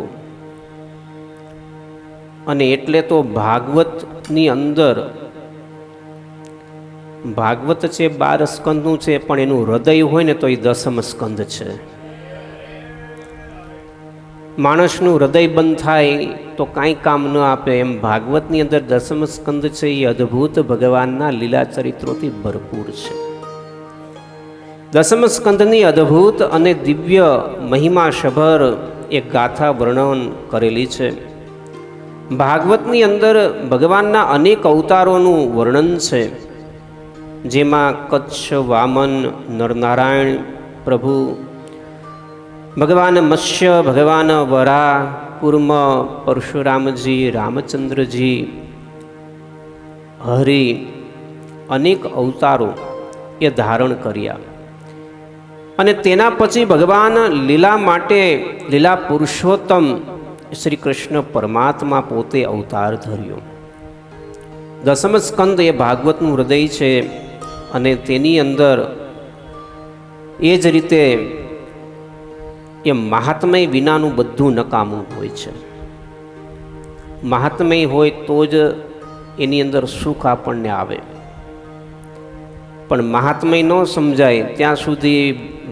અને એટલે તો ભાગવતની અંદર, ભાગવત છે 12 સ્કંદનું છે, પણ એનું હૃદય હોય ને તો એ દસમ સ્કંદ છે. માણસનું હૃદય બંધ થાય તો કાંઈ કામ ન આપે, એમ ભાગવતની અંદર દસમ સ્કંદ છે એ અદ્ભુત ભગવાનના લીલા ચરિત્રોથી ભરપૂર છે. દસમ સ્કંદની અદ્ભુત અને દિવ્ય મહિમાસભર એક ગાથા વર્ણન કરેલી છે. ભાગવતની અંદર ભગવાનના અનેક અવતારોનું વર્ણન છે, જેમાં કચ્છ, વામન, નરનારાયણ પ્રભુ, ભગવાન મત્સ્ય, ભગવાન વરાહ, કુર્મ, પરશુરામજી, રામચંદ્રજી, હરિ, અનેક અવતારો એ ધારણ કર્યા. અને તેના પછી ભગવાન લીલા માટે, લીલા પુરુષોત્તમ શ્રી કૃષ્ણ પરમાત્મા પોતે અવતાર ધર્યો. દસમ સ્કંદ એ ભાગવતનું હૃદય છે. અને તેની અંદર એ જ રીતે એ મહાત્મય વિનાનું બધું નકામું હોય છે. મહાત્મય હોય તો જ એની અંદર સુખ આપણને આવે, પણ મહાત્મય ન સમજાય ત્યાં સુધી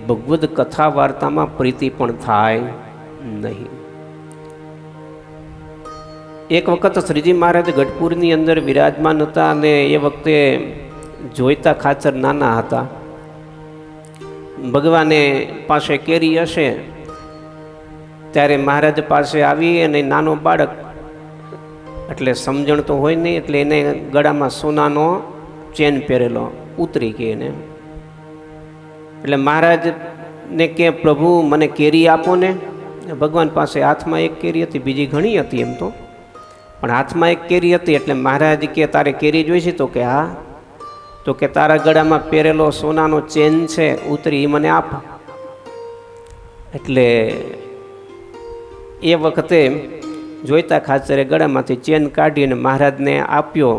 ભગવદ્ કથા વાર્તામાં પ્રીતિ પણ થાય નહીં. એક વખત શ્રીજી મહારાજ ગઢપુરની અંદર વિરાજમાન હતા અને એ વખતે જોઈતા ખાચર નાના હતા. ભગવાને પાસે કેરી હશે ત્યારે મહારાજ પાસે આવી અને નાનો બાળક, એટલે સમજણ તો હોય નહીં, એટલે એને ગળામાં સોનાનો ચેન પહેરેલો ઉતરી કે એને, એટલે મહારાજને કે પ્રભુ મને કેરી આપો ને. ભગવાન પાસે હાથમાં એક કેરી હતી, બીજી ઘણી હતી એમ તો, પણ હાથમાં એક કેરી હતી. એટલે મહારાજ કે તારે કેરી જોઈ છે? તો કે હા. તો કે તારા ગળામાં પહેરેલો સોનાનો ચેન છે ઉતરી, મને આપ. એટલે એ વખતે જોઈતા ખાચરે ગળામાંથી ચેન કાઢી અને મહારાજને આપ્યો,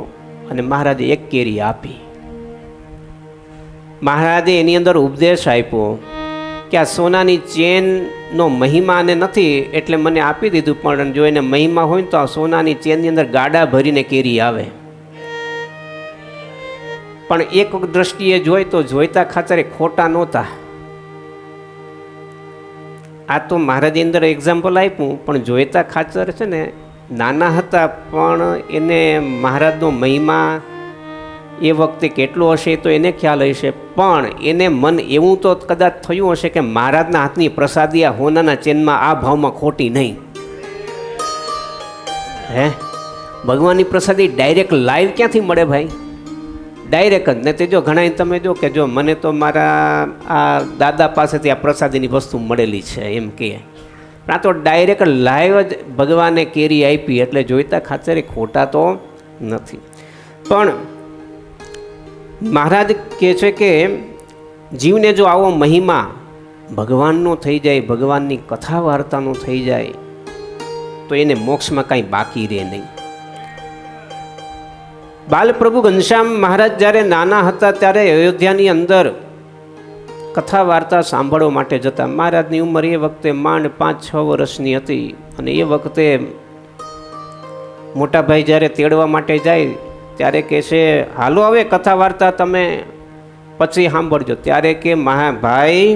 અને મહારાજે એક કેરી આપી. મહારાજે એની અંદર ઉપદેશ આપ્યો કે આ સોનાની ચેનનો મહિમા ને નથી એટલે મને આપી દીધું, પણ જો એને મહિમા હોય તો આ સોનાની ચેનની અંદર ગાડા ભરીને કેરી આવે. પણ એક દ્રષ્ટિએ જોઈ તો જોઈતા ખાચરે ખોટા નહોતા. આ તો મહારાજે અંદર એક્ઝામ્પલ આપ્યું, પણ જોઈતા ખાચર છે ને નાના હતા, પણ એને મહારાજનો મહિમા એ વખતે કેટલો હશે તો એને ખ્યાલ હશે, પણ એને મન એવું તો કદાચ થયું હશે કે મહારાજના હાથની પ્રસાદી આ હોનાના ચેનમાં આ ભાવમાં ખોટી નહીં. હે, ભગવાનની પ્રસાદી ડાયરેક્ટ લાઈવ ક્યાંથી મળે ભાઈ? ડાયરેક્ટ જ. ને તે જો ઘણા તમે જો કે જો મને તો મારા આ દાદા પાસેથી આ પ્રસાદીની વસ્તુ મળેલી છે એમ કે, પણ આ તો ડાયરેક્ટ લાઈવ જ ભગવાને કેરી આપી, એટલે જોઈતા ખાચરે ખોટા તો નથી. પણ મહારાજ કહે છે કે જીવને જો આવો મહિમા ભગવાનનો થઈ જાય, ભગવાનની કથા વાર્તાનો થઈ જાય, તો એને મોક્ષમાં કાંઈ બાકી રહે નહીં. બાલપ્રભુ ઘનશ્યામ મહારાજ જ્યારે નાના હતા ત્યારે અયોધ્યાની અંદર કથા વાર્તા સાંભળવા માટે જતા. મહારાજની ઉંમર એ વખતે માંડ 5-6 વર્ષની હતી, અને એ વખતે મોટા ભાઈ જ્યારે તેડવા માટે જાય ત્યારે કહે છે હાલો હવે કથા વાર્તા તમે પછી સાંભળજો. ત્યારે કે ભાઈ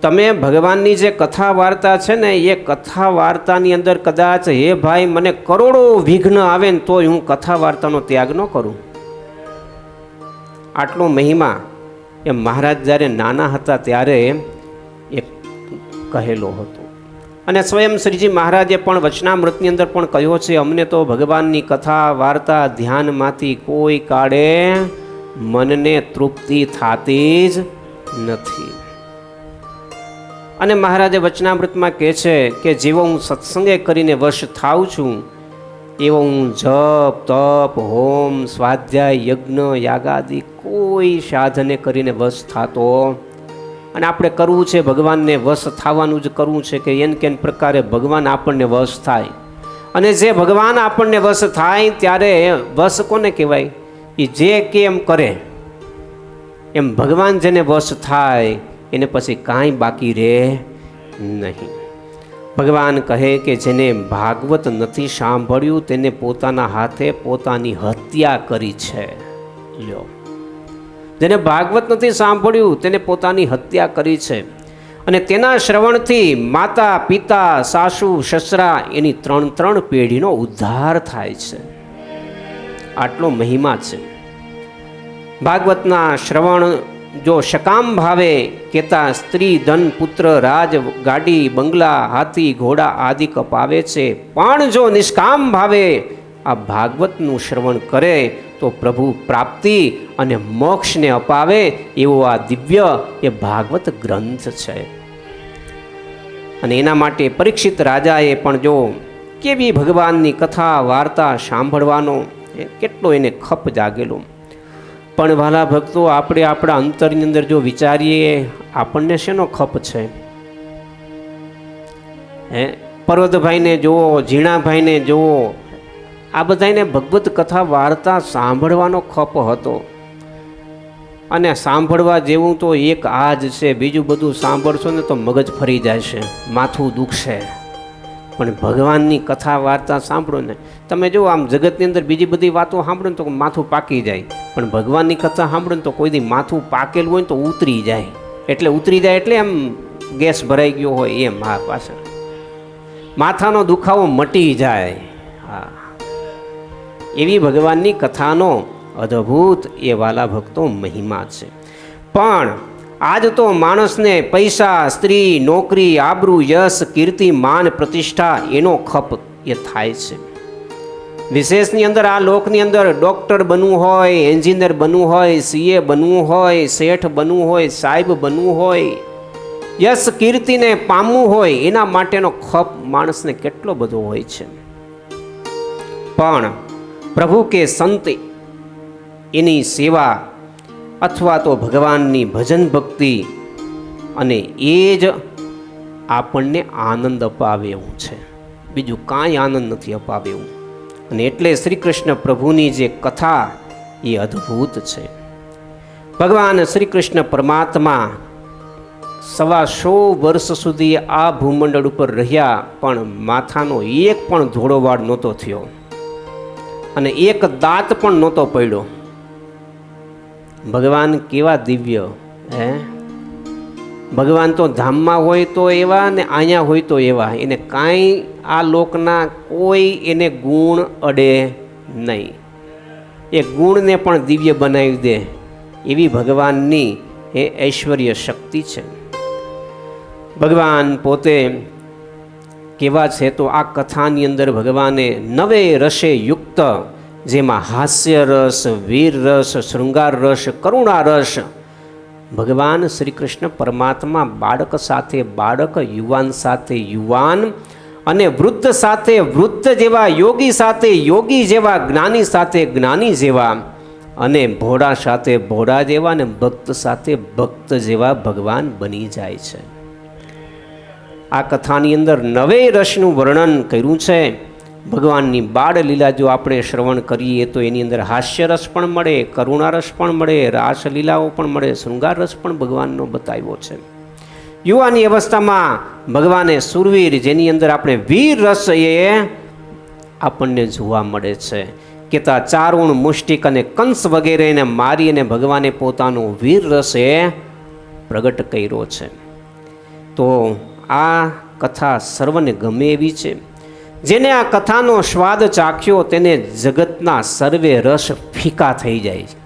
તમે ભગવાનની જે કથા વાર્તા છે ને એ કથા વાર્તાની અંદર કદાચ હે ભાઈ મને કરોડો વિઘ્ન આવે ને તોય હું કથા વાર્તાનો ત્યાગ ન કરું. આટલો મહિમા એ મહારાજ જ્યારે નાના હતા ત્યારે એ કહેલો હતો. અને સ્વયં શ્રીજી મહારાજે પણ વચનામૃતની અંદર પણ કહ્યો છે, અમને તો ભગવાનની કથા વાર્તા ધ્યાનમાંથી કોઈ કાળે મનને તૃપ્તિ થતી જ નથી. અને મહારાજે વચનામૃતમાં કહે છે કે જેવો હું સત્સંગે કરીને વશ થાઉં છું એવો હું જપ તપ હોમ સ્વાધ્યાય યજ્ઞ યાગાદિ કોઈ સાધને કરીને વશ થતો. અને આપણે કરવું છે ભગવાનને વશ થવાનું જ કરવું છે કે એન કેન પ્રકારે ભગવાન આપણને વશ થાય. અને જે ભગવાન આપણને વશ થાય ત્યારે વશ કોને કહેવાય? એ જે કેમ કરે એમ ભગવાન જેને વશ થાય એને પછી કાંઈ બાકી રહે નહીં. ભગવાન કહે કે જેને ભાગવત નથી સાંભળ્યું તેને પોતાના હાથે પોતાની હત્યા કરી છે. લ્યો, જેને ભાગવત નથી સાંભળ્યું તેને પોતાની હત્યા કરી છે. અને તેના શ્રવણથી માતા પિતા સાસુ સસરા એની 3 પેઢીનો ઉદ્ધાર થાય છે. આટલો મહિમા છે ભાગવતના શ્રવણ. જો સકામ ભાવે કેતા સ્ત્રી ધન પુત્ર રાજ ગાડી બંગલા હાથી ઘોડા આદિ કપાવે છે, પણ જો નિષ્કામ ભાવે આ ભાગવતનું શ્રવણ કરે તો પ્રભુ પ્રાપ્તિ અને મોક્ષને અપાવે એવો આ દિવ્ય એ ભાગવત ગ્રંથ છે. અને એના માટે પરીક્ષિત રાજાએ પણ જો કેવી ભગવાનની કથા વાર્તા સાંભળવાનો કેટલો એને ખપ જાગેલો. પણ વાલા ભક્તો, આપણે આપણા અંતરની અંદર જો વિચારીએ આપણને શેનો ખપ છે? પર્વતભાઈને જુઓ, ઝીણાભાઈને જુઓ, આ બધાને ભગવત કથા વાર્તા સાંભળવાનો ખપ હતો. અને સાંભળવા જેવું તો એક આ જ છે, બીજું બધું સાંભળશો ને તો મગજ ફરી જાય છે, માથું દુખશે. પણ ભગવાનની કથા વાર્તા સાંભળો ને તમે જો આમ જગતની અંદર બીજી બધી વાતો સાંભળો ને તો માથું પાકી જાય, પણ ભગવાનની કથા સાંભળો ને તો કોઈ દી માથું પાકેલું હોય ને તો ઉતરી જાય. એટલે ઉતરી જાય એટલે એમ ગેસ ભરાઈ ગયો હોય એમ. હા, પાછળ માથાનો દુખાવો મટી જાય. હા, એવી ભગવાનની કથાનો અદ્ભુત એ વાલા ભક્તો મહિમા છે. પણ આજ તો માણસને પૈસા સ્ત્રી નોકરી આબરૂ યશ કીર્તિ માન પ્રતિષ્ઠા એનો ખપ એ થાય છે. વિશેષની અંદર આ લોકની અંદર ડૉક્ટર બનવું હોય, એન્જિનિયર બનવું હોય, સીએ બનવું હોય, શેઠ બનવું હોય, સાહેબ બનવું હોય, યશ કીર્તિને પામવું હોય એના માટેનો ખપ માણસને કેટલો બધો હોય છે, પણ પ્રભુ કે સંત એની સેવા અથવા તો ભગવાનની ભજન ભક્તિ, અને એ જ આપણને આનંદ અપાવે એવું છે, બીજું કાંઈ આનંદ નથી અપાવે એવું. અને એટલે શ્રી કૃષ્ણ પ્રભુની જે કથા એ અદ્ભુત છે. ભગવાન શ્રી કૃષ્ણ પરમાત્મા 125 વર્ષ સુધી આ ભૂમંડળ ઉપર રહ્યા, પણ માથાનો એક પણ ધોળો વાળ નહોતો થયો અને એક દાંત પણ નહોતો પડ્યો. ભગવાન કેવા દિવ્ય હે! ભગવાન તો ધામમાં હોય તો એવા ને અહીંયા હોય તો એવા, એને કાંઈ આ લોકના કોઈ એને ગુણ અડે નહીં. એ ગુણને પણ દિવ્ય બનાવી દે એવી ભગવાનની એ ઐશ્વર્ય શક્તિ છે. ભગવાન પોતે કેવા છે તો આ કથાની અંદર ભગવાને 9 રસે યુક્ત, જેમાં હાસ્ય રસ, વીર રસ, શૃંગાર રસ, કરુણા રસ, ભગવાન શ્રી કૃષ્ણ પરમાત્મા બાળક સાથે બાળક, યુવાન સાથે યુવાન, અને વૃદ્ધ સાથે વૃદ્ધ જેવા, યોગી સાથે યોગી જેવા, જ્ઞાની સાથે જ્ઞાની જેવા, અને ભોળા સાથે ભોળા જેવા, અને ભક્ત સાથે ભક્ત જેવા ભગવાન બની જાય છે. આ કથાની અંદર 9 રસનું વર્ણન કર્યું છે. ભગવાનની બાળ લીલા જો આપણે શ્રવણ કરીએ તો એની અંદર હાસ્ય રસ પણ મળે, કરુણા રસ પણ મળે, રાસલીલાઓ પણ મળે, શૃંગાર રસ પણ ભગવાનનો બતાવ્યો છે. યુવાની અવસ્થામાં ભગવાને સુરવીર, જેની અંદર આપણે વીર રસ એ આપણને જોવા મળે છે. કેતા ચારુણ, મુષ્ટિક અને કંસ વગેરેને મારી અને ભગવાને પોતાનો વીર રસ એ પ્રગટ કર્યો છે. તો આ કથા સર્વને ગમે એવી છે. જેને આ કથાનો સ્વાદ ચાખ્યો તેને જગતના સર્વે રસ ફીકા થઈ જાય છે.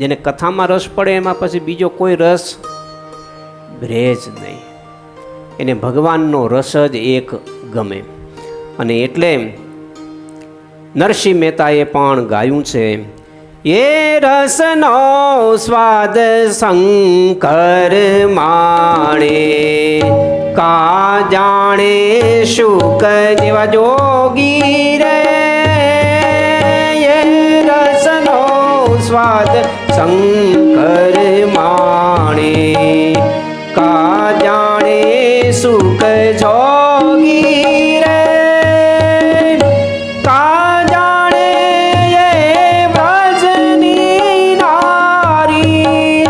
જેને કથામાં રસ પડે એમાં પછી બીજો કોઈ રસ રહે જ નહીં. એને ભગવાનનો રસ જ એક ગમે. અને એટલે નરસિંહ મહેતાએ પણ ગાયું છે, એ રસનો સ્વાદ શંકર માણે, કા જાણે શુક જેવા જોગી રે. એ રસનો સ્વાદ શંકર માણે, કા જાણે સુખ જોગી રે. કા જાણે એ વ્રજની નારી,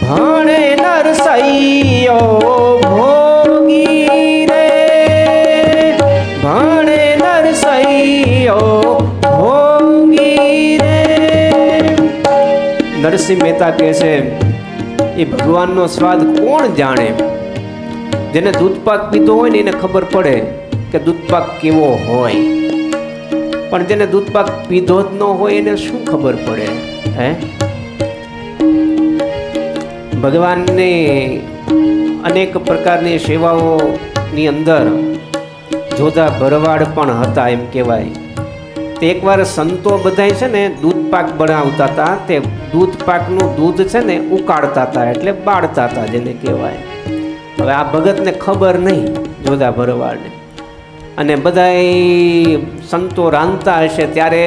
ભણે નરસૈયો ભોગી રે. ભણે નરસૈયો ભોગી રે. નરસિંહ મહેતા કહે છે, એ ભગવાનનો સ્વાદ કોણ જાણે? જેને દૂધપાક પીધો હોય ને એને ખબર પડે કે દૂધપાક કેવો હોય, પણ જેને દૂધપાક પીધો જ ન હોય એને શું ખબર પડે? હે, ભગવાનની અનેક પ્રકારની સેવાઓની અંદર જોધા ભરવાડ પણ હતા એમ કહેવાય. તે એકવાર સંતો બધાય છે ને દૂધપાક બનાવતા હતા. તે દૂધપાકનું દૂધ છે ને ઉકાળતા હતા, એટલે બાળતા હતા જેને કહેવાય. હવે આ ભગતને ખબર નહીં, જોધા ભરવાડને. અને બધાય સંતો રાંધતા હશે ત્યારે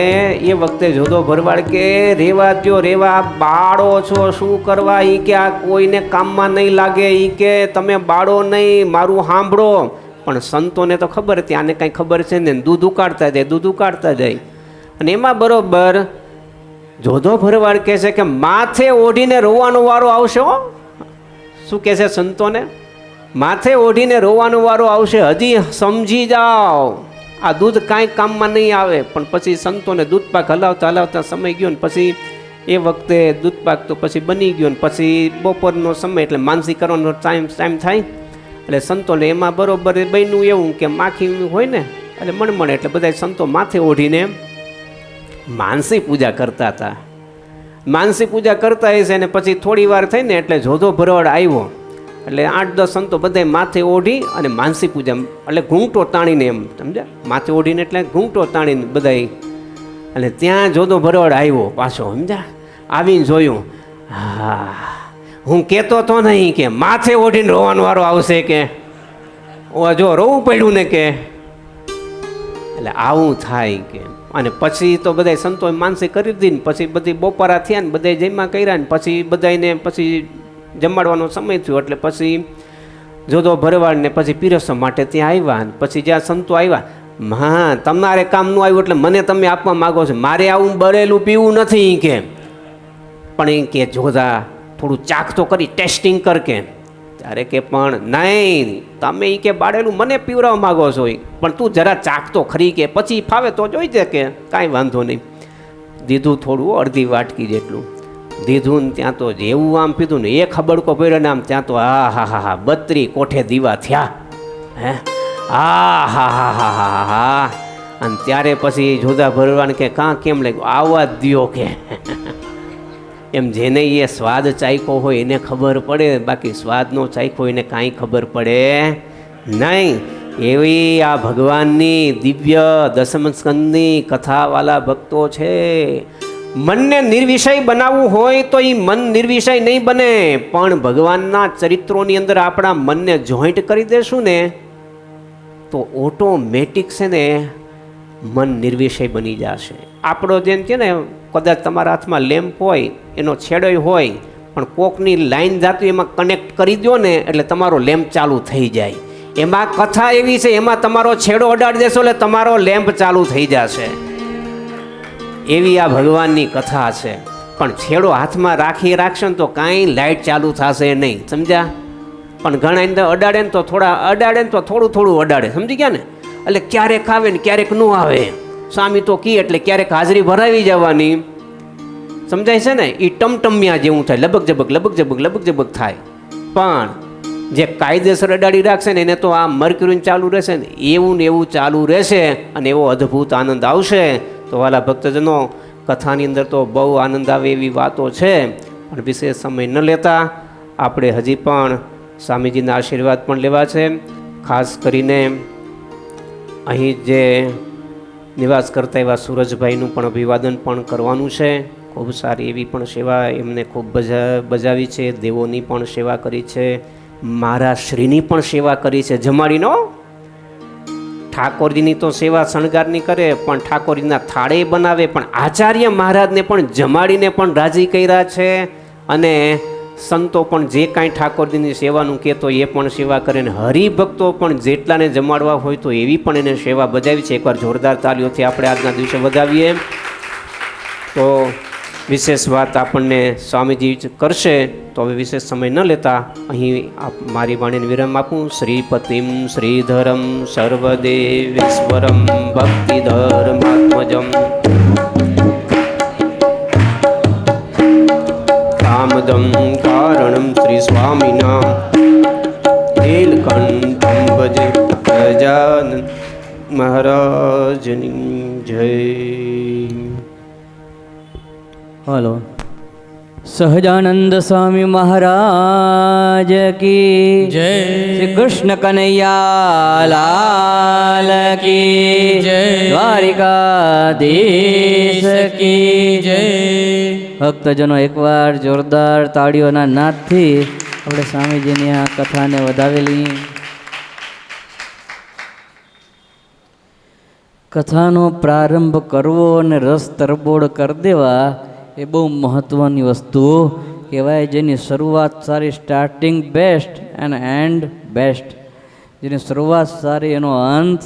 એ વખતે જોધો ભરવાડ કે રેવા દ્યો, રેવા, બાળો છો, શું કરવા? એ કે આ કોઈને કામમાં નહીં લાગે, એ કે તમે બાળો નહીં, મારું સાંભળો. પણ સંતોને તો ખબર હતી, આને કાંઈ ખબર છે ને, દૂધ ઉકાળતા જાય, દૂધ ઉકાળતા જાય. અને એમાં બરોબર જોધો ભરવાડ કહે છે કે માથે ઓઢીને રોવાનો વારો આવશે. હો, શું કહે છે સંતોને? માથે ઓઢીને રોવાનો વારો આવશે, હજી સમજી જાઓ, આ દૂધ કાંઈ કામમાં નહીં આવે. પણ પછી સંતોને દૂધપાક હલાવતા હલાવતા સમય ગયો ને પછી એ વખતે દૂધપાક તો પછી બની ગયો ને પછી બપોરનો સમય એટલે માનસી કરવાનો ટાઈમ થાય. એટલે સંતોને એમાં બરોબર બન્યું એવું કે માખી હોય ને એટલે મણમણે, એટલે બધા સંતો માથે ઓઢીને માનસી પૂજા કરતા હતા. માનસી પૂજા કરતા હશે ને પછી થોડી વાર થઈને એટલે જોધો ભરવાડ આવ્યો. એટલે 8-10 સંતો બધા માથે ઓઢી અને માનસી પૂજા, એટલે ઘૂંટો તાણીને, એમ સમજ્યા, માથે ઓઢીને એટલે ઘૂંટો તાણીને બધા. અને ત્યાં જોધો ભરવાડ આવ્યો પાછો, સમજ્યા, આવીને જોયું, હા હું કહેતો તો નહીં કે માથે ઓઢીને રોવાનો વારો આવશે કે જો રોવું પડ્યું ને કે એટલે આવું થાય કે. અને પછી તો બધા સંતોએ માનસી કરી દીધી ને પછી બધી બપોરા થયા ને બધા જમ્યા કર્યા ને પછી બધાને પછી જમાડવાનો સમય થયો એટલે પછી જોધો ભરવાડ ને પછી પીરસવા માટે ત્યાં આવ્યા ને પછી જ્યાં સંતો આવ્યા, હા તમારે કામ નું આવ્યું એટલે મને તમે આપવા માગો છો, મારે આવું બળેલું પીવું નથી કે. પણ એ કે જોધા થોડું ચાખ તો કરી ટેસ્ટિંગ કર કે. ત્યારે કે પણ નહીં તમે એ કે બાળેલું મને પીવડાવવા માગો છો પણ તું જરા ચાખ તો ખરી કે પછી ફાવે તો જોઈ દે કે કાંઈ વાંધો નહીં. દીધું થોડું અડધી વાટકી જેટલું દીધું ને ત્યાં તો જેવું આમ પીધું ને એ ખબડકો પડ્યો ને આમ ત્યાં તો હા હા હા હા 32 કોઠે દીવા થયા હે હા હા હા હા હા હા. અને ત્યારે પછી જોધા ભરવાને કે કાં કેમ લાગ્યું આવવા જ દ્યો કે. એમ જેને એ સ્વાદ ચાખ્યો હોય એને ખબર પડે, બાકી સ્વાદનો ચાખ્યો એને કાંઈ ખબર પડે નહીં. એવી આ ભગવાનની દિવ્ય દસમ સ્કંદની કથાવાલા ભક્તો છે. મનને નિર્વિષય બનાવવું હોય તો એ મન નિર્વિષય નહીં બને, પણ ભગવાનના ચરિત્રોની અંદર આપણા મનને જોઈન્ટ કરી દેશું ને તો ઓટોમેટિક છે ને મન નિર્વિષય બની જશે. આપણો જેમ છે ને કદાચ તમારા હાથમાં લેમ્પ હોય એનો છેડો હોય પણ કોકની લાઈન જાતું એમાં કનેક્ટ કરી દો ને એટલે તમારો લેમ્પ ચાલુ થઈ જાય. એમાં કથા એવી છે, એમાં તમારો છેડો અડાડી દેશો એટલે તમારો લેમ્પ ચાલુ થઈ જશે. એવી આ ભગવાનની કથા છે. પણ છેડો હાથમાં રાખશો ને તો કાંઈ લાઇટ ચાલુ થશે નહીં, સમજ્યા? પણ ઘણા અંદર અડાડે ને તો થોડું થોડું અડાડે, સમજી ગયા ને? એટલે ક્યારેક આવે ને ક્યારેક ન આવે. સ્વામી તો કી એટલે ક્યારેક હાજરી ભરાવી જવાની, સમજાય છે ને? એ ટમટમિયા જેવું થાય, લબક જબક થાય. પણ જે કાયદેસર અડાડી રાખશે ને એને તો આ મર્ક્યુરી ચાલુ રહેશે ને એવું ચાલુ રહેશે અને એવો અદ્ભુત આનંદ આવશે. તો વાલા ભક્તજનો, કથાની અંદર તો બહુ આનંદ આવે એવી વાતો છે, પણ વિશેષ સમય ન લેતા આપણે હજી પણ સ્વામીજીના આશીર્વાદ પણ લેવા છે. ખાસ કરીને અહીં જે નિવાસ કરતા એવા સૂરજભાઈનું પણ અભિવાદન પણ કરવાનું છે. ખૂબ સારી એવી પણ સેવા એમને ખૂબ બજાવી છે. દેવોની પણ સેવા કરી છે, મારા શ્રીની પણ સેવા કરી છે. જમાડીનો ઠાકોરજીની તો સેવા શણગારની કરે, પણ ઠાકોરજીના થાળે બનાવે, પણ આચાર્ય મહારાજને પણ જમાડીને પણ રાજી કર્યા છે. અને સંતો પણ જે કાંઈ ઠાકોરજીની સેવાનું કહેતો એ પણ સેવા કરે ને હરિભક્તો પણ જેટલાને જમાડવા હોય તો એવી પણ એને સેવા બજાવી છે. એકવાર જોરદાર તાલીઓથી આપણે આજના દિવસે વધાવીએ. તો વિશેષ વાત આપણને સ્વામીજી કરશે, તો હવે વિશેષ સમય ન લેતા અહીં મારી વાણીને વિરામ આપું. શ્રીપતિમ શ્રીધરમ સર્વદેવેશ્વરમ ભક્તિધર્માત્મજમ કામદમ કારણમ શ્રી સ્વામિના નીલકંઠમ ભજે ગજાનન મહારાજની જય. હલો. સહજાનંદ સ્વામી મહારાજ કી જય. શ્રી કૃષ્ણ કનૈયા લાલ કી જય. દ્વારિકાધીશ કી જય. ભક્તજનો, એકવાર જોરદાર તાળીઓના નાદથી આપણે સ્વામીજીની આ કથાને વધાવેલી. કથાનો પ્રારંભ કરવો અને રસ તરબોળ કરી દેવા એ બહુ મહત્ત્વની વસ્તુ કહેવાય. જેની શરૂઆત સારી, starting best and and best. જેની શરૂઆત સારી એનો અંત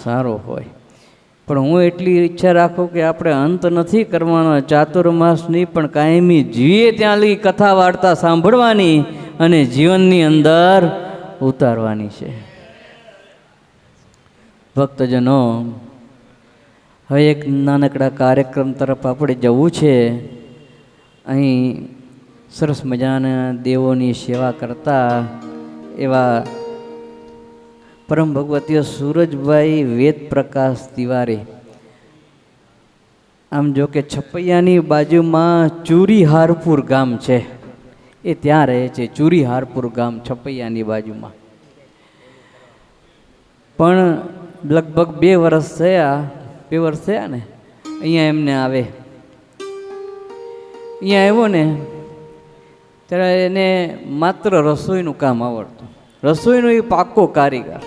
સારો હોય. પણ હું એટલી ઈચ્છા રાખું કે આપણે અંત નથી કરવાનો, ચાતુર્માસની પણ કાયમી જીવીએ ત્યાં લગી કથા વાર્તા સાંભળવાની અને જીવનની અંદર ઉતારવાની છે. ભક્તજનો, હવે એક નાનકડા કાર્યક્રમ તરફ આપણે જવું છે. અહીં સરસ મજાના દેવોની સેવા કરતા એવા પરમ ભગવતીય સૂરજભાઈ વેદ પ્રકાશ તિવારી. આમ જો કે છપૈયાની બાજુમાં ચૂરીહારપુર ગામ છે, એ ત્યાં રહે છે. ચૂરીહારપુર ગામ છપૈયાની બાજુમાં. પણ લગભગ 2 વર્ષ થયા ને અહીંયા એમને આવે. અહીંયા આવ્યો ને ત્યારે એને માત્ર રસોઈનું કામ આવડતું, રસોઈનો એ પાક્કો કારીગર.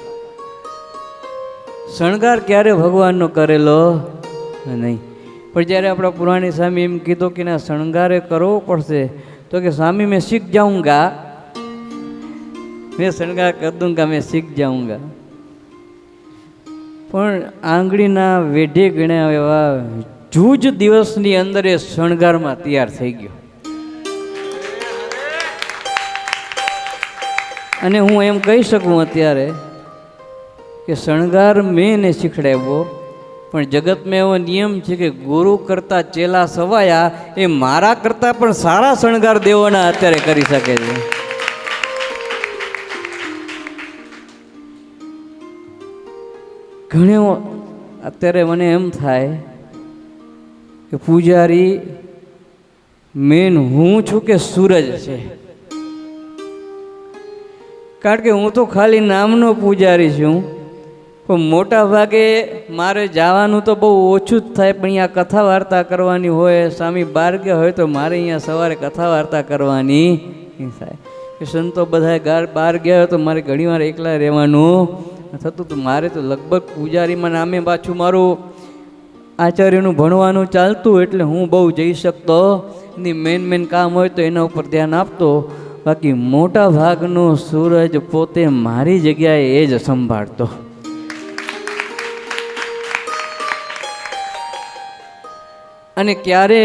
શણગાર ક્યારે ભગવાનનો કરેલો નહીં. પણ જ્યારે આપણા પુરાણી સ્વામી એમ કીધું કે ના શણગારે કરવો પડશે, તો કે સ્વામી મેં શીખ જાઉંગા, મેં શણગાર કર દૂંગા, મેં શીખ જાઉંગા. પણ આંગળીના વેઢે ગણ્યા એવા જૂજ દિવસની અંદર એ શણગારમાં તૈયાર થઈ ગયો. અને હું એમ કહી શકું અત્યારે કે શણગાર મેં એને શીખડાવ્યો, પણ જગતમાં એવો નિયમ છે કે ગુરુ કરતાં ચેલા સવાયા, એ મારા કરતાં પણ સારા શણગાર દેવોના અત્યારે કરી શકે છે. ઘણું અત્યારે મને એમ થાય કે પૂજારી મેન હું છું કે સૂરજ છે? કારણ કે હું તો ખાલી નામનો પૂજારી છું, પણ મોટા ભાગે મારે જવાનું તો બહુ ઓછું જ થાય. પણ અહીંયા કથા વાર્તા કરવાની હોય, સ્વામી બહાર ગયા હોય તો મારે અહીંયા સવારે કથા વાર્તા કરવાની થાય. કે સંતો બધા બહાર ગયા હોય તો મારે ઘણીવાર એકલા રહેવાનું થતું. તો મારે તો લગભગ પૂજારીમાં નામે પાછું મારું આચાર્યનું ભણવાનું ચાલતું, એટલે હું બહુ જઈ શકતો એની મેન કામ હોય તો એના ઉપર ધ્યાન આપતો. બાકી મોટા ભાગનો સૂરજ પોતે મારી જગ્યાએ એ જ સંભાળતો. અને ક્યારે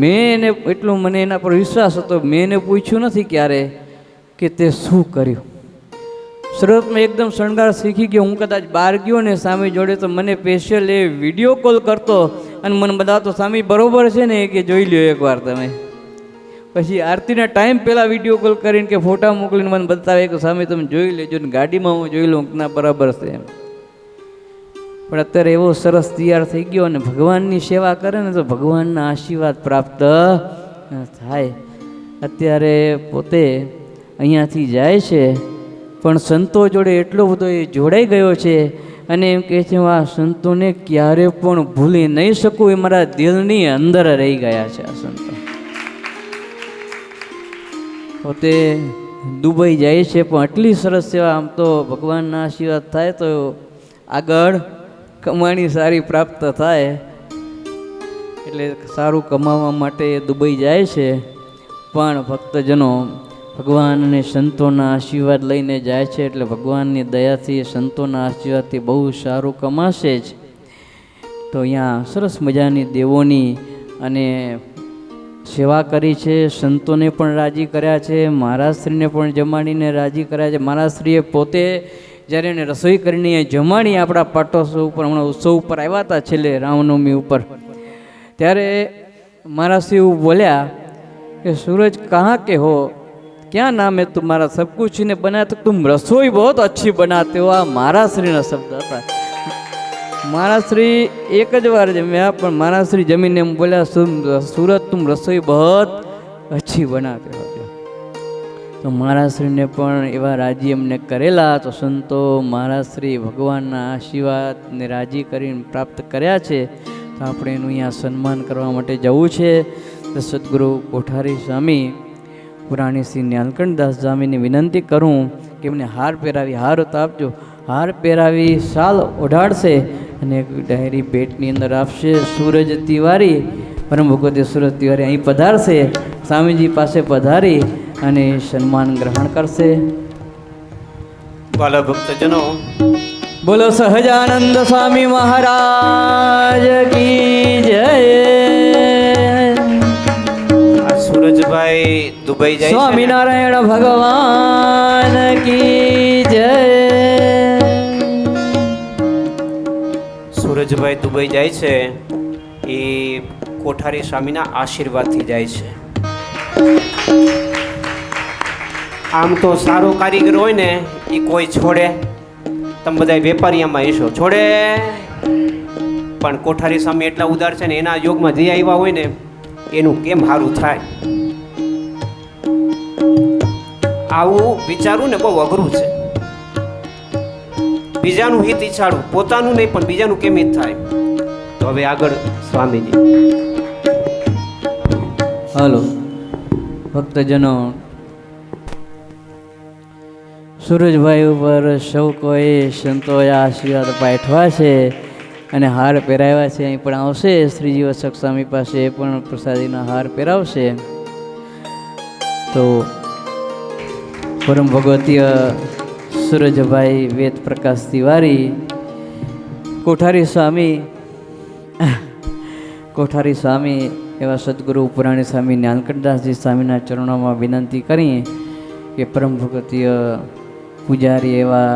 મેં એને એટલો મને એના પર વિશ્વાસ હતો, મેં એને પૂછ્યું નથી ક્યારે કે તે શું કર્યું. શરૂઆતમાં એકદમ શણગાર શીખી ગયો. હું કદાચ બહાર ગયો ને સ્વામી જોડે તો મને સ્પેશિયલ એ વિડીયો કોલ કરતો અને મને બતાવતો, સ્વામી બરોબર છે ને કે જોઈ લ્યો એકવાર તમે. પછી આરતીના ટાઈમ પહેલાં વિડીયો કોલ કરીને કે ફોટા મોકલીને મને બતાવે કે સ્વામી તમે જોઈ લેજો ને ગાડીમાં હું જોઈ લઉં ના બરાબર છે એમ. પણ અત્યારે એવો સરસ તૈયાર થઈ ગયો અને ભગવાનની સેવા કરે ને તો ભગવાનના આશીર્વાદ પ્રાપ્ત થાય. અત્યારે પોતે અહીંયાથી જાય છે, પણ સંતો જોડે એટલો બધો એ જોડાઈ ગયો છે અને એમ કહે છે હું આ સંતોને ક્યારે પણ ભૂલી નહીં શકું, એ મારા દિલની અંદર રહી ગયા છે આ સંતો. પોતે દુબઈ જાય છે, પણ આટલી સરસ સેવા. આમ તો ભગવાનના આશીર્વાદ થાય તો આગળ કમાણી સારી પ્રાપ્ત થાય, એટલે સારું કમાવા માટે એ દુબઈ જાય છે. પણ ભક્તજનો ભગવાન અને સંતોના આશીર્વાદ લઈને જાય છે, એટલે ભગવાનની દયાથી સંતોના આશીર્વાદથી બહુ સારું કમાશે જ. તો અહીંયા સરસ મજાની દેવોની અને સેવા કરી છે, સંતોને પણ રાજી કર્યા છે, મહારાજશ્રીને પણ જમાડીને રાજી કર્યા છે. મહારાજશ્રીએ પોતે જ્યારે એને રસોઈ કરીને જમાડી આપણા પાટોત્સવ ઉપર, હમણાં ઉત્સવ ઉપર આવ્યા હતા છેલ્લે રામનવમી ઉપર, ત્યારે મહારાજશ્રી એવું બોલ્યા કે सूरज कहाँ के हो, क्या नाम है तुम्हारा, सब कुछ इन्हें बनाया तो तुम रसोई बहुत अच्छी बनाते हो. आ महाराजश्रीના શબ્દ હતા. મહારાજશ્રી એક જ વાર જમ્યા, પણ મહારાજશ્રી જમીને એમ બોલ્યા सूरज तुम रसोई बहुत अच्छी बनाते हो. તો મહારાજશ્રીને પણ એવા રાજી એમને કરેલા. તો સંતો મહારાજશ્રી ભગવાનના આશીર્વાદને રાજી કરીને પ્રાપ્ત કર્યા છે. તો આપણે એનું અહીંયા સન્માન કરવા માટે જવું છે. તો સદગુરુ કોઠારી સ્વામી પુરાણી શ્રી ન્યાલકંઠદાસ સ્વામીને વિનંતી કરું કે એમને હાર પહેરાવી, હાર તો આપજો, હાર પહેરાવી શાલ ઓઢાડશે અને એક ડાયરી ભેટની અંદર આપશે. સૂરજ તિવારી, પરમ ભગવતી સૂરજ તિવારી અહીં પધારશે, સ્વામીજી પાસે પધારી અને સન્માન ગ્રહણ કરશે. વાલા ભક્તજનો, બોલો સહજાનંદ સ્વામી મહારાજ કી જય. સૂરજભાઈ દુબઈ જાય છે. સ્વામિનારાયણ ભગવાન કી જય. સૂરજભાઈ દુબઈ જાય છે એ કોઠારી સ્વામીના આશીર્વાદથી જાય છે. આમ તો સારો કારીગર હોય ને એ કોઈ છોડે, તમે બધા વેપારીયામાં ઈશો છોડે, પણ કોઠારી સ્વામી એટલા ઉદાર છે ને, એના યોગમાં જે આવ્યા હોય ને એનું કેમ સારું થાય. આવું વિચારવું ને બહુ અઘરું છે. બીજાનું હિત ઈચ્છાડું, પોતાનું નહીં પણ બીજાનું કેમ હિત થાય. તો હવે આગળ સ્વામીજી. હાલો ભક્તજનો, સુરજભાઈ ઉપર સૌ કોઈ સંતોએ આશીર્વાદ પાઠવા છે અને હાર પહેરાવ્યા છે. અહીં પણ આવશે શ્રીજી વત્સક સ્વામી પાસે, એ પણ પ્રસાદીનો હાર પહેરાવશે. તો પરમ ભગવતીય સુરજભાઈ વેદ પ્રકાશ તિવારી, કોઠારી સ્વામી એવા સદગુરુ પુરાણી સ્વામી જ્ઞાનકંઠદાસજી સ્વામીના ચરણોમાં વિનંતી કરી કે પરમ ભગવતીય પૂજારી એવા,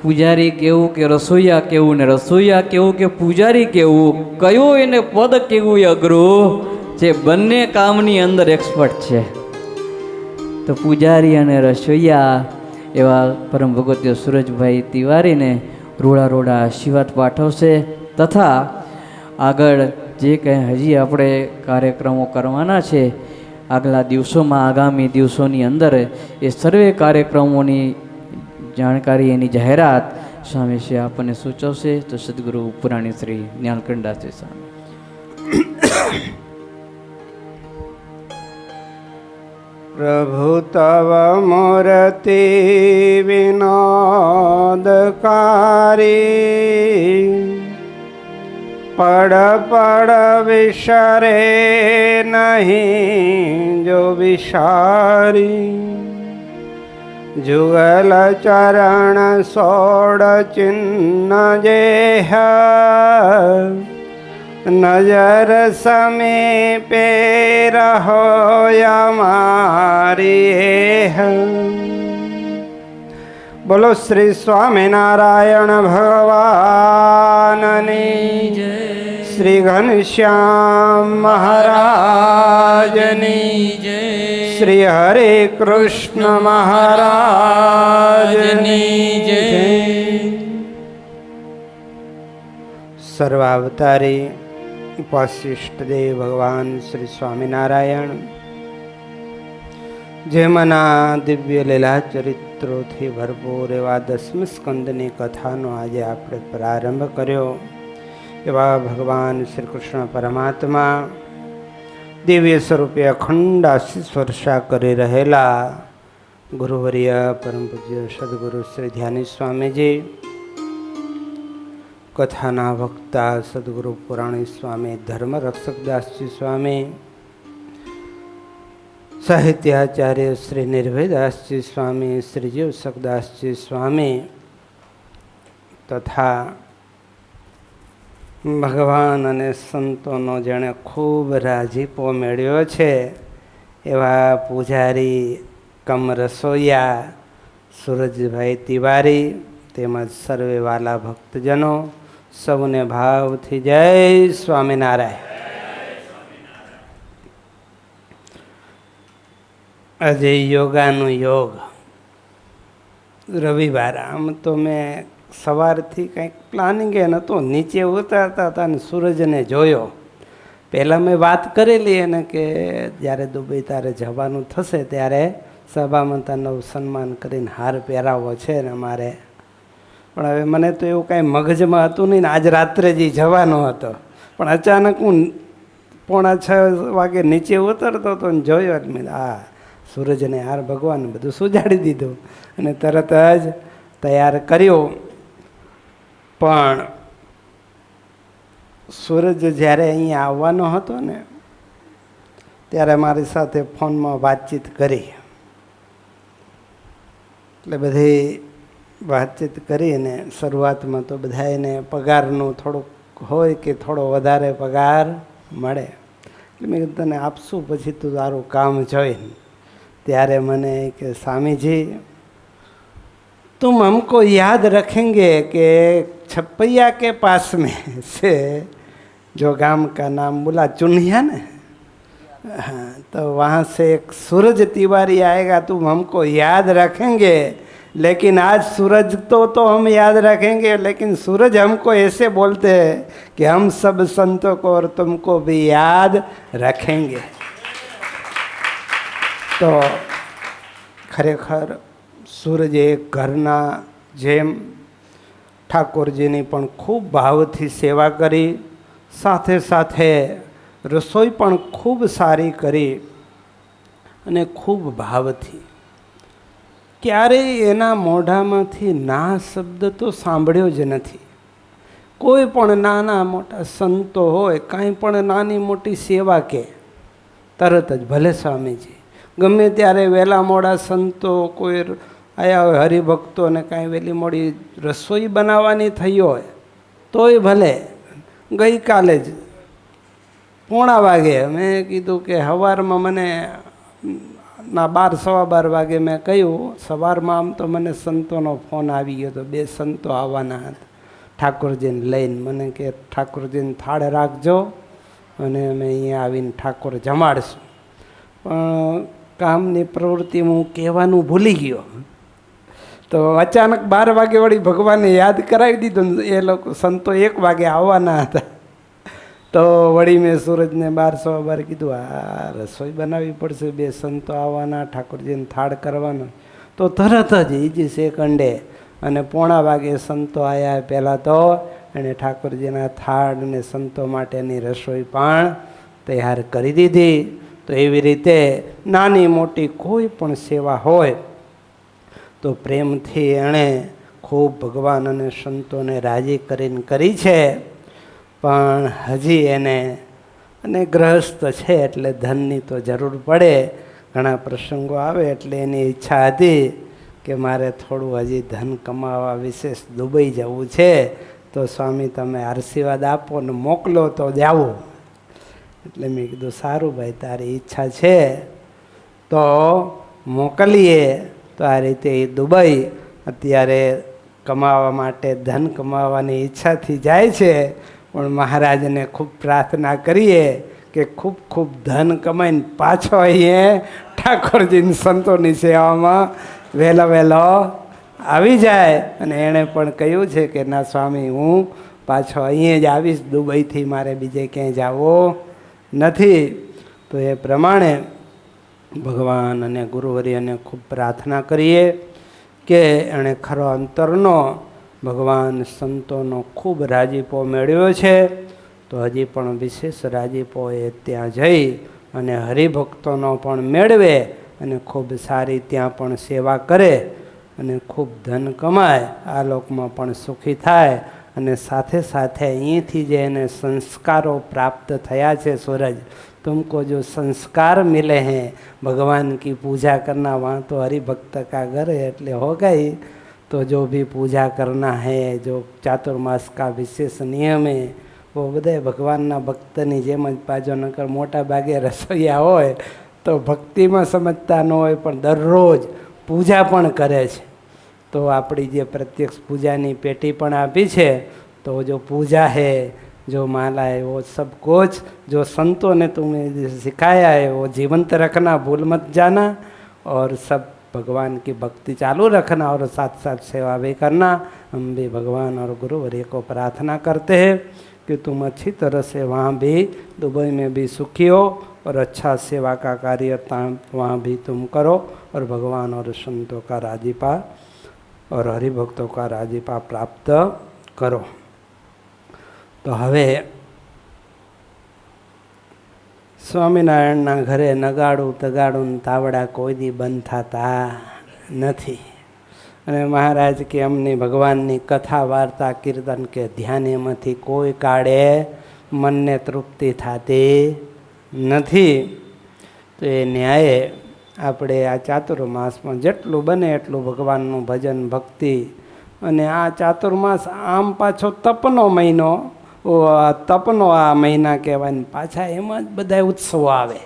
પૂજારી કેવું કે રસોઈયા કેવું, ને રસોઈયા કેવું કે પૂજારી કેવું, કયું એને પદ કેવું એ અઘરું, જે બંને કામની અંદર એક્સપર્ટ છે. તો પૂજારી અને રસોઈયા એવા પરમ ભગવતીય સુરજભાઈ તિવારીને રોડા આશીર્વાદ પાઠવશે. તથા આગળ જે કંઈ હજી આપણે કાર્યક્રમો કરવાના છે આગલા દિવસોમાં, આગામી દિવસોની અંદર, એ સર્વે કાર્યક્રમોની જાણકારી, એની જાહેરાત સ્વામી શ્રી આપણને સૂચવશે. તો સદગુરુ પુરાણી શ્રી જ્ઞાનકંઠદાસજી સ્વામી. પ્રભુ તવ મૂર્તિ વિનોદકારી, પડ પડ વિસરે નહીં જો વિસારી, જુગલ ચરણ સોડ ચિહ્ન જેહ, નજર સમીપે રહો અમારી. બોલો શ્રી સ્વામિનારાયણ ભગવાનની જય, શ્રી ઘનશ્યામ મહારાજની જય, શ્રી હરે કૃષ્ણ મહારાજની જય. સર્વાવતારી ઉપાસિષ્ટદેવ ભગવાન શ્રી સ્વામિનારાયણ, જેમના દિવ્ય લીલા ચરિત્રોથી ભરપૂર એવા 10મ સ્કંદની કથાનો આજે આપણે પ્રારંભ કર્યો. એવા ભગવાન શ્રી કૃષ્ણ પરમાત્મા દિવ્ય સ્વરૂપે અખંડ આશીષ વર્ષા કરી રહેલા ગુરુવર્ય પરમ પૂજ્ય સદગુરુ શ્રી ધ્યાની સ્વામીજી, કથાના વક્તા સદગુરુ પુરાણી સ્વામી ધર્મ રક્ષકદાસજી સ્વામી, સાહિત્યાચાર્ય શ્રી નિર્ભયદાસજી સ્વામી, શ્રી જીવસકદાસજી સ્વામી, તથા ભગવાન અને સંતોનો જેણે ખૂબ રાજીપો મેળવ્યો છે એવા પૂજારી કમ રસોઈયા સુરજભાઈ તિવારી, તેમજ સર્વે વાલા ભક્તજનો, સૌને ભાવથી જય સ્વામિનારાયણ. આજે યોગાનું યોગ, રવિવાર. આમ તો મેં સવારથી કંઈક પ્લાનિંગ એ નહોતું, નીચે ઉતરતા હતા અને સૂરજને જોયો. પહેલાં મેં વાત કરેલી એને કે જ્યારે દુબઈ તારે જવાનું થશે ત્યારે સભામાં તને સન્માન કરીને હાર પહેરાવો છે ને મારે. પણ હવે મને તો એવું કાંઈ મગજમાં હતું નહીં ને આજ રાત્રે જ જવાનો હતો. પણ અચાનક હું 5:45 વાગે નીચે ઉતરતો હતો ને જોયો એટલે મેં સૂરજને હાર ભગવાન બધું સુજાડી દીધું અને તરત જ તૈયાર કર્યો. પણ સૂરજ જ્યારે અહીંયા આવવાનો હતો ને ત્યારે મારી સાથે ફોનમાં વાતચીત કરી. એટલે બધી વાતચીત કરીને શરૂઆતમાં તો બધાને પગારનું થોડુંક હોય કે થોડો વધારે પગાર મળે. એટલે મેં કીધું તને આપશું પછી તું તારું કામ જોઈને. ત્યારે મને કે સ્વામીજી तुम हमको याद रखेंगे कि छपैया के पास में से जो गांव का नाम बोला चुनिया ने, हाँ, तो वहाँ से एक सूरज तिवारी आएगा, तुम हमको याद रखेंगे. लेकिन आज सूरज तो हम याद रखेंगे, लेकिन सूरज हमको ऐसे बोलते हैं कि हम सब संतों को और तुमको भी याद रखेंगे. तो खरेखर સૂરજ એક ઘરના જેમ ઠાકોરજીની પણ ખૂબ ભાવથી સેવા કરી, સાથે સાથે રસોઈ પણ ખૂબ સારી કરી અને ખૂબ ભાવથી. ક્યારેય એના મોઢામાંથી ના શબ્દ તો સાંભળ્યો જ નથી. કોઈ પણ નાના મોટા સંતો હોય, કાંઈ પણ નાની મોટી સેવા કે તરત જ ભલે સ્વામીજી. ગમે ત્યારે વહેલા મોડા સંતો કોઈ આવ્યા હોય, હરિભક્તોને કાંઈ વહેલી મોડી રસોઈ બનાવવાની થઈ હોય તોય ભલે. ગઈકાલે જ 11:15 વાગે મેં કીધું કે સવારમાં મને 12 સવા 12 વાગે મેં કહ્યું, સવારમાં આમ તો મને સંતોનો ફોન આવી ગયો હતો, 2 સંતો આવવાના હતા ઠાકોરજીને લઈને. મને કે ઠાકોરજીને થાળ રાખજો અને અમે અહીંયા આવીને ઠાકોર જમાડશું. પણ કામની પ્રવૃત્તિ હું કહેવાનું ભૂલી ગયો. તો અચાનક 12 વાગે વળી ભગવાને યાદ કરાવી દીધું. એ લોકો સંતો 1 વાગે આવવાના હતા. તો વળી મેં સૂરજને 12 સવા 12 કીધું, આ રસોઈ બનાવવી પડશે, 2 સંતો આવવાના, ઠાકોરજીને થાળ કરવાનો. તો તરત જ ઈજી સેકન્ડે અને 11:15 વાગે સંતો આવ્યા. પહેલાં તો એણે ઠાકોરજીના થાળ અને સંતો માટેની રસોઈ પણ તૈયાર કરી દીધી. તો એવી રીતે નાની મોટી કોઈ પણ સેવા હોય તો પ્રેમથી એણે ખૂબ ભગવાન અને સંતોને રાજી કરીને કરી છે. પણ હજી એને, અને ગ્રહસ્થ છે એટલે ધનની તો જરૂર પડે, ઘણા પ્રસંગો આવે એટલે એની ઈચ્છા હતી કે મારે થોડું હજી ધન કમાવા વિશેષ દુબઈ જવું છે, તો સ્વામી તમે આશીર્વાદ આપો ને મોકલો તો જાવું. એટલે મેં કીધું સારું ભાઈ, તારી ઈચ્છા છે તો મોકલીએ. તો આ રીતે એ દુબઈ અત્યારે કમાવા માટે, ધન કમાવાની ઈચ્છાથી જાય છે. પણ મહારાજને ખૂબ પ્રાર્થના કરીએ કે ખૂબ ખૂબ ધન કમાઈને પાછો અહીંયા ઠાકોરજીની સંતોની સેવામાં વહેલો આવી જાય. અને એણે પણ કહ્યું છે કે ના સ્વામી, હું પાછો અહીંયા જ આવીશ, દુબઈથી મારે બીજે ક્યાંય જવો નથી. તો એ પ્રમાણે ભગવાન અને ગુરુવર્યને ખૂબ પ્રાર્થના કરીએ કે એણે ખરો અંતરનો ભગવાન સંતોનો ખૂબ રાજીપો મેળવ્યો છે. તો હજી પણ વિશેષ રાજીપો એ ત્યાં જઈ અને હરિભક્તોનો પણ મેળવે અને ખૂબ સારી ત્યાં પણ સેવા કરે અને ખૂબ ધન કમાય, આ લોકમાં પણ સુખી થાય. અને સાથે સાથે અહીંથી જે એને સંસ્કારો પ્રાપ્ત થયા છે, सूरज तुमको जो संस्कार मिले हैं भगवान की पूजा करना, वहाँ तो हरि भक्त का घर है એટલે हो गई. तो जो भी पूजा करना है, जो चातुर्मास का विशेष नियम है, वो બધા ભગવાનના ભક્તની જેમ જ પાછો. નકર મોટા ભાગે રસોઈયા હોય તો ભક્તિમાં સમજતા ન હોય પણ દરરોજ પૂજા પણ કરે છે. તો આપણી જે પ્રત્યક્ષ પૂજાની પેટી પણ આપી છે, તો જો पूजा है, जो माला है, वो सब कुछ जो संतों ने तुम्हें सिखाया है वो जीवंत रखना, भूल मत जाना. और सब भगवान की भक्ति चालू रखना और साथ साथ सेवा भी करना. हम भी भगवान और गुरुवर्य को प्रार्थना करते हैं कि तुम अच्छी तरह से वहाँ भी दुबई में भी सुखी हो और अच्छा सेवा का कार्य वहाँ भी तुम करो और भगवान और संतों का राजीपा और हरिभक्तों का राजीपा प्राप्त करो. तो હવે સ્વામિનારાયણના ઘરે નગાડું તગાડું તાવડા કોઈ દી બંધ થતા નથી. અને મહારાજ કે અમને ભગવાનની કથા વાર્તા કીર્તન કે ધ્યાન એમાંથી કોઈ કાળે મનને તૃપ્તિ થતી નથી. તો એ ન્યાયે આપણે આ ચાતુર્માસમાં જેટલું બને એટલું ભગવાનનું ભજન ભક્તિ. અને આ ચાતુર્માસ આમ પાછો તપનો મહિનો, તપનો આ મહિના કહેવાય ને, પાછા એમાં જ બધા ઉત્સવો આવે.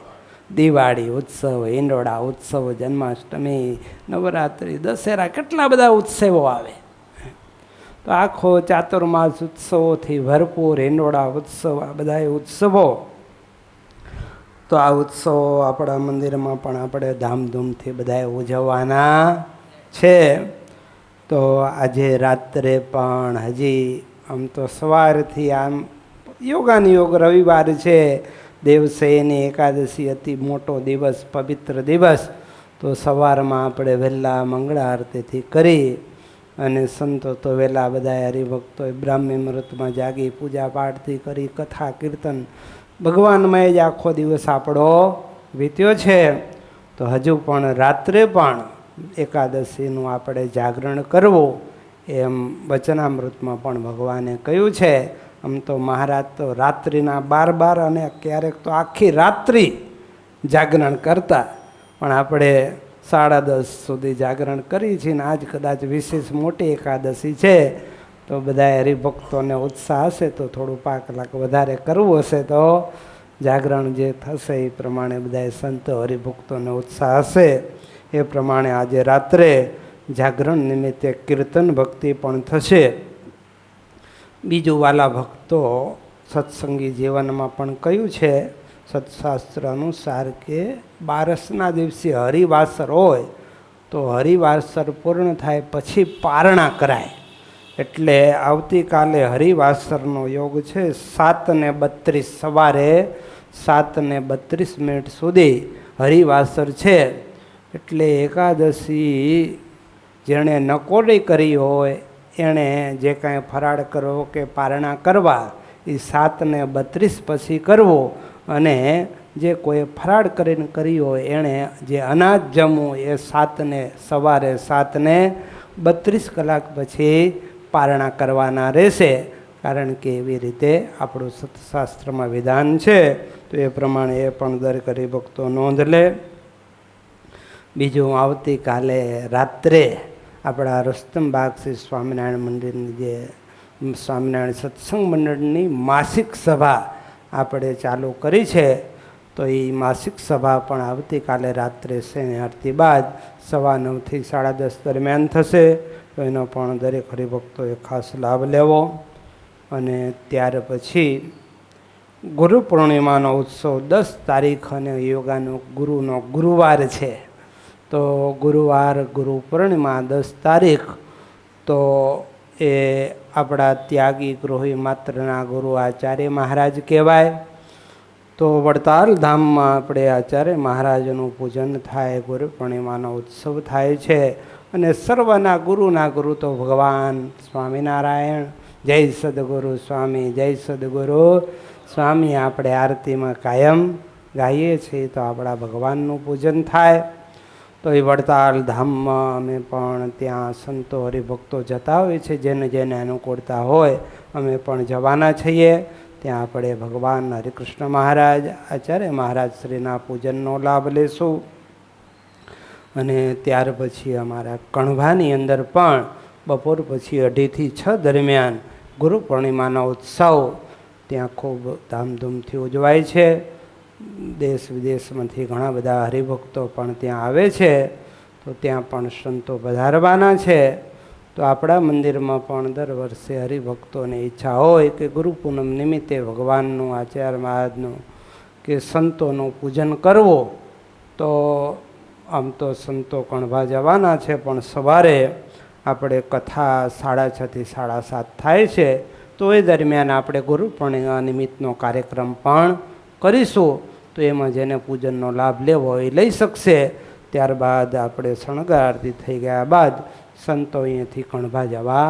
દિવાળી ઉત્સવ, હિંડોળા ઉત્સવ, જન્માષ્ટમી, નવરાત્રિ, દશેરા, કેટલા બધા ઉત્સવો આવે. તો આખો ચાતુર્માસ ઉત્સવોથી ભરપૂર, હિંડોળા ઉત્સવ, આ બધા ઉત્સવો. તો આ ઉત્સવો આપણા મંદિરમાં પણ આપણે ધામધૂમથી બધા ઉજવવાના છે. તો આજે રાત્રે પણ હજી આમ તો સવારથી આમ યોગાની યોગ રવિવાર છે, દેવસેની એકાદશી અતિ મોટો દિવસ, પવિત્ર દિવસ. તો સવારમાં આપણે વહેલા મંગળ આરતીથી કરી અને સંતો તો વહેલા બધા હરિભક્તોએ બ્રાહ્મી મુહૂર્તમાં જાગી પૂજા પાઠથી કરી, કથા કીર્તન ભગવાનમાં જ આખો દિવસ આપણો વીત્યો છે. તો હજુ પણ રાત્રે પણ એકાદશીનું આપણે જાગરણ કરવું એમ વચનામૃતમાં પણ ભગવાને કહ્યું છે. આમ તો મહારાજ તો રાત્રિના 12 અને ક્યારેક તો આખી રાત્રિ જાગરણ કરતા, પણ આપણે 10:30 સુધી જાગરણ કરી છીએ. આજ કદાચ વિશેષ મોટી એકાદશી છે, તો બધા હરિભક્તોને ઉત્સાહ હશે તો થોડું 5 કલાક વધારે કરવું હશે તો જાગરણ જે થશે એ પ્રમાણે બધા સંતો હરિભક્તોને ઉત્સાહ હશે એ પ્રમાણે આજે રાત્રે જાગરણ નિમિત્તે કીર્તન ભક્તિ પણ થશે. બીજું વાલા ભક્તો, સત્સંગી જીવનમાં પણ કહ્યું છે સત્શાસ્ત્ર અનુસાર કે બારસના દિવસે હરિવાસર હોય તો હરિવાસર પૂર્ણ થાય પછી પારણા કરાય. એટલે આવતીકાલે હરિવાસરનો યોગ છે 7:32 સવારે 7:32 સુધી હરિવાસર છે. એટલે એકાદશી જેણે નકોડી કરી હોય એણે જે કાંઈ ફરાળ કરવો કે પારણા કરવા એ 7:32 પછી કરવો, અને જે કોઈ ફરાળ કરીને કરી હોય એણે જે અનાજ જમવું એ સવારે 7:32 કલાક પછી પારણા કરવાના રહેશે. કારણ કે એવી રીતે આપણું સત્શાસ્ત્રમાં વિધાન છે, તો એ પ્રમાણે એ પણ દરેક હરિભક્તો નોંધ લે. બીજું, આવતીકાલે રાત્રે આપણા રસ્તમબાગ શ્રી સ્વામિનારાયણ મંદિરની જે સ્વામિનારાયણ સત્સંગ મંડળની માસિક સભા આપણે ચાલુ કરી છે, તો એ માસિક સભા પણ આવતીકાલે રાત્રે શેની આરતી બાદ 9:15 થી 10:30 દરમિયાન થશે. તો એનો પણ દરેક હરિભક્તોએ ખાસ લાભ લેવો. અને ત્યાર પછી ગુરુ પૂર્ણિમાનો ઉત્સવ 10 તારીખ અને યોગાનો ગુરુનો ગુરુવાર છે. તો ગુરુવાર ગુરુ પૂર્ણિમા 10 તારીખ, તો એ આપણા ત્યાગી ગૃહી માત્રના ગુરુ આચાર્ય મહારાજ કહેવાય. તો વડતાલ ધામમાં આપણે આચાર્ય મહારાજનું પૂજન થાય, ગુરુ પૂર્ણિમાનો ઉત્સવ થાય છે. અને સર્વના ગુરુના ગુરુ તો ભગવાન સ્વામિનારાયણ. જય સદગુરુ સ્વામી, જય સદગુરુ સ્વામી આપણે આરતીમાં કાયમ ગાઈએ છીએ. તો આપણા ભગવાનનું પૂજન થાય. તો એ વડતાલ ધામમાં અમે પણ ત્યાં સંતો હરિભક્તો જતા હોય છે, જેને જેને અનુકૂળતા હોય અમે પણ જવાના છીએ. ત્યાં આપણે ભગવાન હરિકૃષ્ણ મહારાજ આચાર્ય મહારાજ શ્રીના પૂજનનો લાભ લેશું. અને ત્યાર પછી અમારા કણભાની અંદર પણ બપોર પછી 2:30 થી 6 દરમિયાન ગુરુ પૂર્ણિમાનો ઉત્સવ ત્યાં ખૂબ ધામધૂમથી ઉજવાય છે. દેશ વિદેશમાંથી ઘણા બધા હરિભક્તો પણ ત્યાં આવે છે. તો ત્યાં પણ સંતો પધારવાના છે. તો આપણા મંદિરમાં પણ દર વર્ષે હરિભક્તોની ઈચ્છા હોય કે ગુરુ પૂનમ નિમિત્તે ભગવાનનું, આચાર્ય મહારાજનું કે સંતોનું પૂજન કરવું, તો આમ તો સંતો કણભા જવાના છે, પણ સવારે આપણે કથા 6:30 થી 7:30 થાય છે. તો એ દરમિયાન આપણે ગુરુ પૂર્ણિમા નિમિત્તનો કાર્યક્રમ પણ કરીશું. તો એમાં જેને પૂજનનો લાભ લેવો એ લઈ શકશે. ત્યારબાદ આપણે શણગાર આરતી થઈ ગયા બાદ સંતો અહીંયાથી કણભા જવા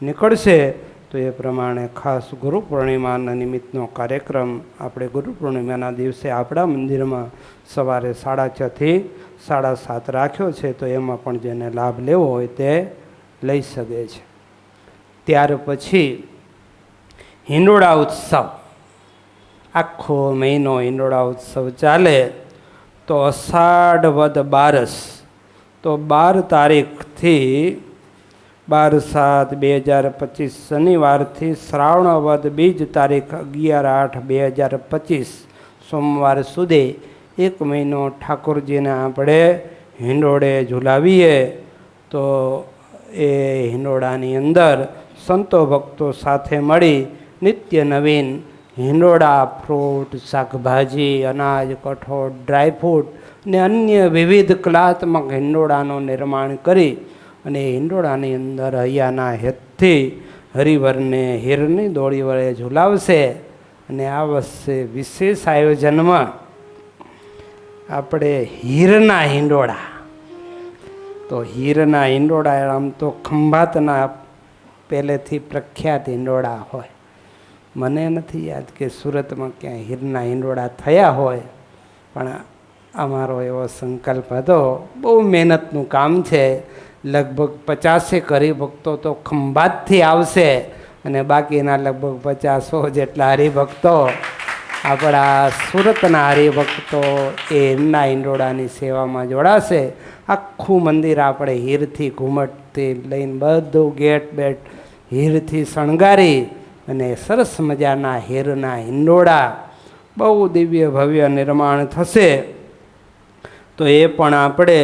નીકળશે. તો એ પ્રમાણે ખાસ ગુરુ પૂર્ણિમાના નિમિત્તનો કાર્યક્રમ આપણે ગુરુ પૂર્ણિમાના દિવસે આપણા મંદિરમાં સવારે 6:30 થી 7:30 રાખ્યો છે. તો એમાં પણ જેને લાભ લેવો હોય તે લઈ શકે છે. ત્યાર પછી હિંડોળા ઉત્સવ, આખો મહિનો હિંડોળા ઉત્સવ ચાલે. તો અષાઢ વદ 12, તો 12 તારીખથી 12/7/2025 શનિવારથી શ્રાવણ વદ બીજ તારીખ 11/8/2025 સોમવાર સુધી 1 મહિનો ઠાકોરજીને આપણે હિંડોળે ઝુલાવીએ. તો એ હિંડોળાની અંદર સંતો ભક્તો સાથે મળી નિત્ય નવીન હિંડોળા, ફ્રૂટ, શાકભાજી, અનાજ, કઠોળ, ડ્રાયફ્રૂટ ને અન્ય વિવિધ કલાત્મક હિંડોળાનું નિર્માણ કરી અને હિંડોળાની અંદર હૈયાના હેતથી હરિવરને હીરની દોરી વડે ઝુલાવશે. અને આ વર્ષે વિશેષ આયોજનમાં આપણે હીરના હિંડોળા, તો હીરના હિંડોળા આમ તો ખંભાતના પહેલેથી પ્રખ્યાત હિંડોળા હોય. મને નથી યાદ કે સુરતમાં ક્યાંય હીરના હિંડોળા થયા હોય, પણ અમારો એવો સંકલ્પ હતો. બહુ મહેનતનું કામ છે. લગભગ 50 હરિભક્તો તો ખંભાતથી આવશે અને બાકીના લગભગ 50 જેટલા હરિભક્તો આપણા સુરતના હરિભક્તો એમના ઈંડોળાની સેવામાં જોડાશે. આખું મંદિર આપણે હીરથી ઘુમટથી લઈને બધું ગેટ બેટ હીરથી શણગારી અને સરસ મજાના હીરના હિંડોળા બહુ દિવ્ય ભવ્ય નિર્માણ થશે. તો એ પણ આપણે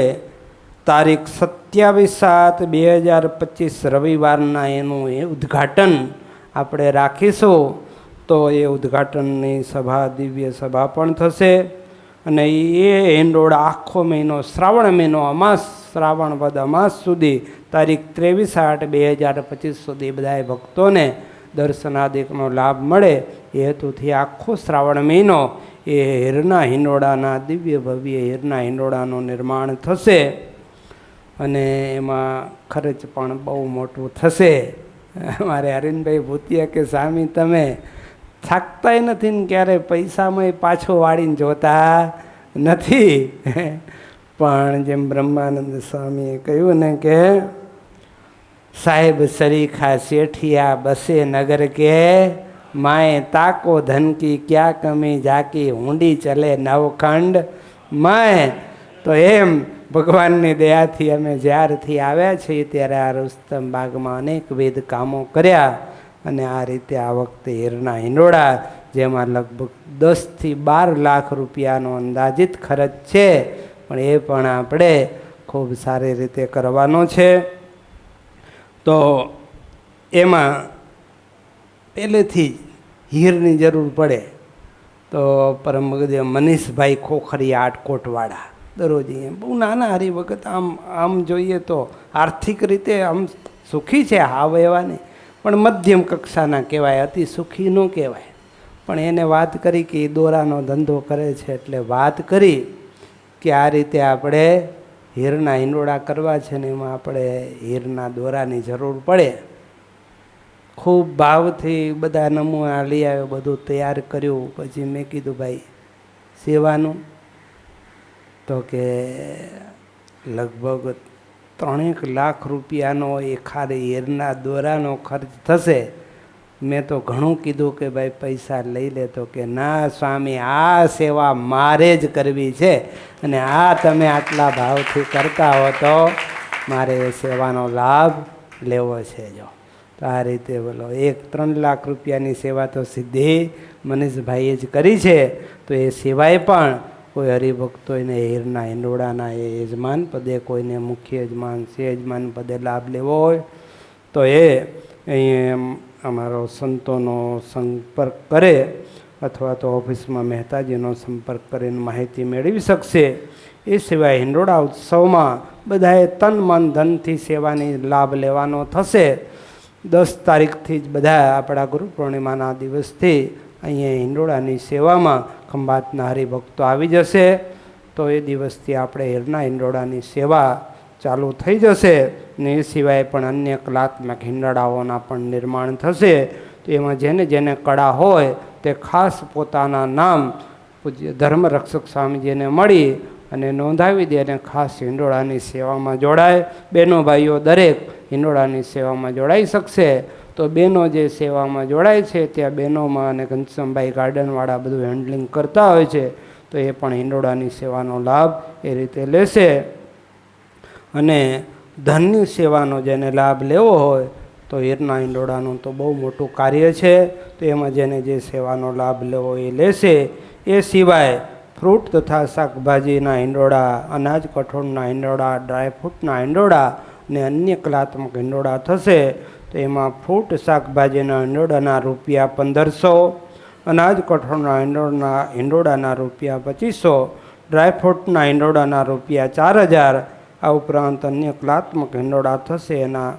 તારીખ 27/7/2025 રવિવારના એનું એ ઉદ્ઘાટન આપણે રાખીશું. તો એ ઉદ્ઘાટનની સભા દિવ્ય સભા પણ થશે અને એ હિંડોળા આખો મહિનો શ્રાવણ મહિનો અમાસ શ્રાવણ વદ અમાસ સુધી તારીખ 23/8/2025 સુધી બધાએ ભક્તોને દર્શનાદિકનો લાભ મળે એ હેતુથી આખો શ્રાવણ મહિનો એ હીરના હિંડોળાના દિવ્ય ભવ્ય હીરના હિંડોળાનું નિર્માણ થશે અને એમાં ખર્ચ પણ બહુ મોટું થશે. અમારે અરવિંદભાઈ ભૂતિયા કે સ્વામી તમે થાકતાય નથી ને ક્યારે પૈસામાં પાછો વાળીને જોતા નથી. પણ જેમ બ્રહ્માનંદ સ્વામીએ કહ્યું ને કે સાહેબ સરીખા શેઠિયા બસે નગર કે માએ તાકો ધન કી ક્યાં કમી જાકી ઊંડી ચલે નવખંડ માએ. તો એમ ભગવાનની દયાથી અમે જ્યારથી આવ્યા છીએ ત્યારે આ રુસ્તમ બાગમાં અનેકવિધ કામો કર્યા અને આ રીતે આ વખતે હીરના હિંડોળા જેમાં લગભગ 10 થી 12 લાખ રૂપિયાનો અંદાજિત ખર્ચ છે પણ એ પણ આપણે ખૂબ સારી રીતે કરવાનો છે. તો એમાં પહેલેથી હીરની જરૂર પડે તો પરમ ભગત મનીષભાઈ ખોખરિયા આટકોટવાળા દરરોજ બહુ નાના હરિભગત આમ જોઈએ તો આર્થિક રીતે આમ સુખી છે હાવ એવા નહીં પણ મધ્યમ કક્ષાના કહેવાય, અતિ સુખી ન કહેવાય. પણ એને વાત કરી કે એ દોરાનો ધંધો કરે છે એટલે વાત કરી કે આ રીતે આપણે હીરના હિંડોળા કરવા છે ને એમાં આપણે હીરના દોરાની જરૂર પડે. ખૂબ ભાવથી બધા નમૂના લઈ આવ્યો, બધું તૈયાર કર્યું. પછી મેં કીધું ભાઈ સેવાનું તો કે લગભગ 3 લાખ રૂપિયાનો એ ખાલી હીરના દોરાનો ખર્ચ થશે. મેં તો ઘણું કીધું કે ભાઈ પૈસા લઈ લે. તો કે ના સ્વામી આ સેવા મારે જ કરવી છે અને આ તમે આટલા ભાવથી કરતા હો તો મારે એ સેવાનો લાભ લેવો છે. જો તો આ રીતે બોલો 3 લાખ રૂપિયાની સેવા તો સીધી મનીષભાઈએ જ કરી છે. તો એ સિવાય પણ કોઈ હરિભક્તોને હીરના હિંડોળાના એ યજમાન પદે કોઈને મુખ્ય યજમાન યજમાન પદે લાભ લેવો હોય તો એ અહીં અમારો સંતોનો સંપર્ક કરે અથવા તો ઓફિસમાં મહેતાજીનો સંપર્ક કરીને માહિતી મેળવી શકશે. એ સિવાય હિંડોળા ઉત્સવમાં બધાએ તન મન ધનથી સેવાની લાભ લેવાનો થશે. 10 તારીખથી જ બધા આપણા ગુરુ પૂર્ણિમાના દિવસથી અહીંયા હિંડોળાની સેવામાં ખંભાતના હરિભક્તો આવી જશે. તો એ દિવસથી આપણે હીરના હિંડોળાની સેવા ચાલુ થઈ જશે ને એ સિવાય પણ અન્ય કલાત્મક હિંડોળાઓના પણ નિર્માણ થશે. તો એમાં જેને જેને કળા હોય તે ખાસ પોતાના નામ પૂજ્ય ધર્મરક્ષક સ્વામીજીને મળી અને નોંધાવી દે અને ખાસ હિંડોળાની સેવામાં જોડાય. બહેનો ભાઈઓ દરેક હિંડોળાની સેવામાં જોડાઈ શકશે. તો બહેનો જે સેવામાં જોડાય છે ત્યાં બહેનોમાં અને ઘનશ્યામભાઈ ગાર્ડનવાળા બધું હેન્ડલિંગ કરતા હોય છે તો એ પણ હિંડોળાની સેવાનો લાભ એ રીતે લેશે. અને ધનની સેવાનો જેને લાભ લેવો હોય તો હીરના હિંડોળાનું તો બહુ મોટું કાર્ય છે. તો એમાં જેને જે સેવાનો લાભ લેવો એ લેશે. એ સિવાય ફ્રૂટ તથા શાકભાજીના હિંડોળા, અનાજ કઠોળના હિંડોળા, ડ્રાયફ્રૂટના હિંડોળા ને અન્ય કલાત્મક હિંડોળા થશે. તો એમાં ફ્રૂટ શાકભાજીના હિંડોળાના રૂપિયા 1500, અનાજ કઠોળના હિંડોળાના રૂપિયા 2500, ડ્રાયફ્રૂટના હિંડોળાના રૂપિયા 4000. આ ઉપરાંત અન્ય કલાત્મક હિંડોળા થશે એના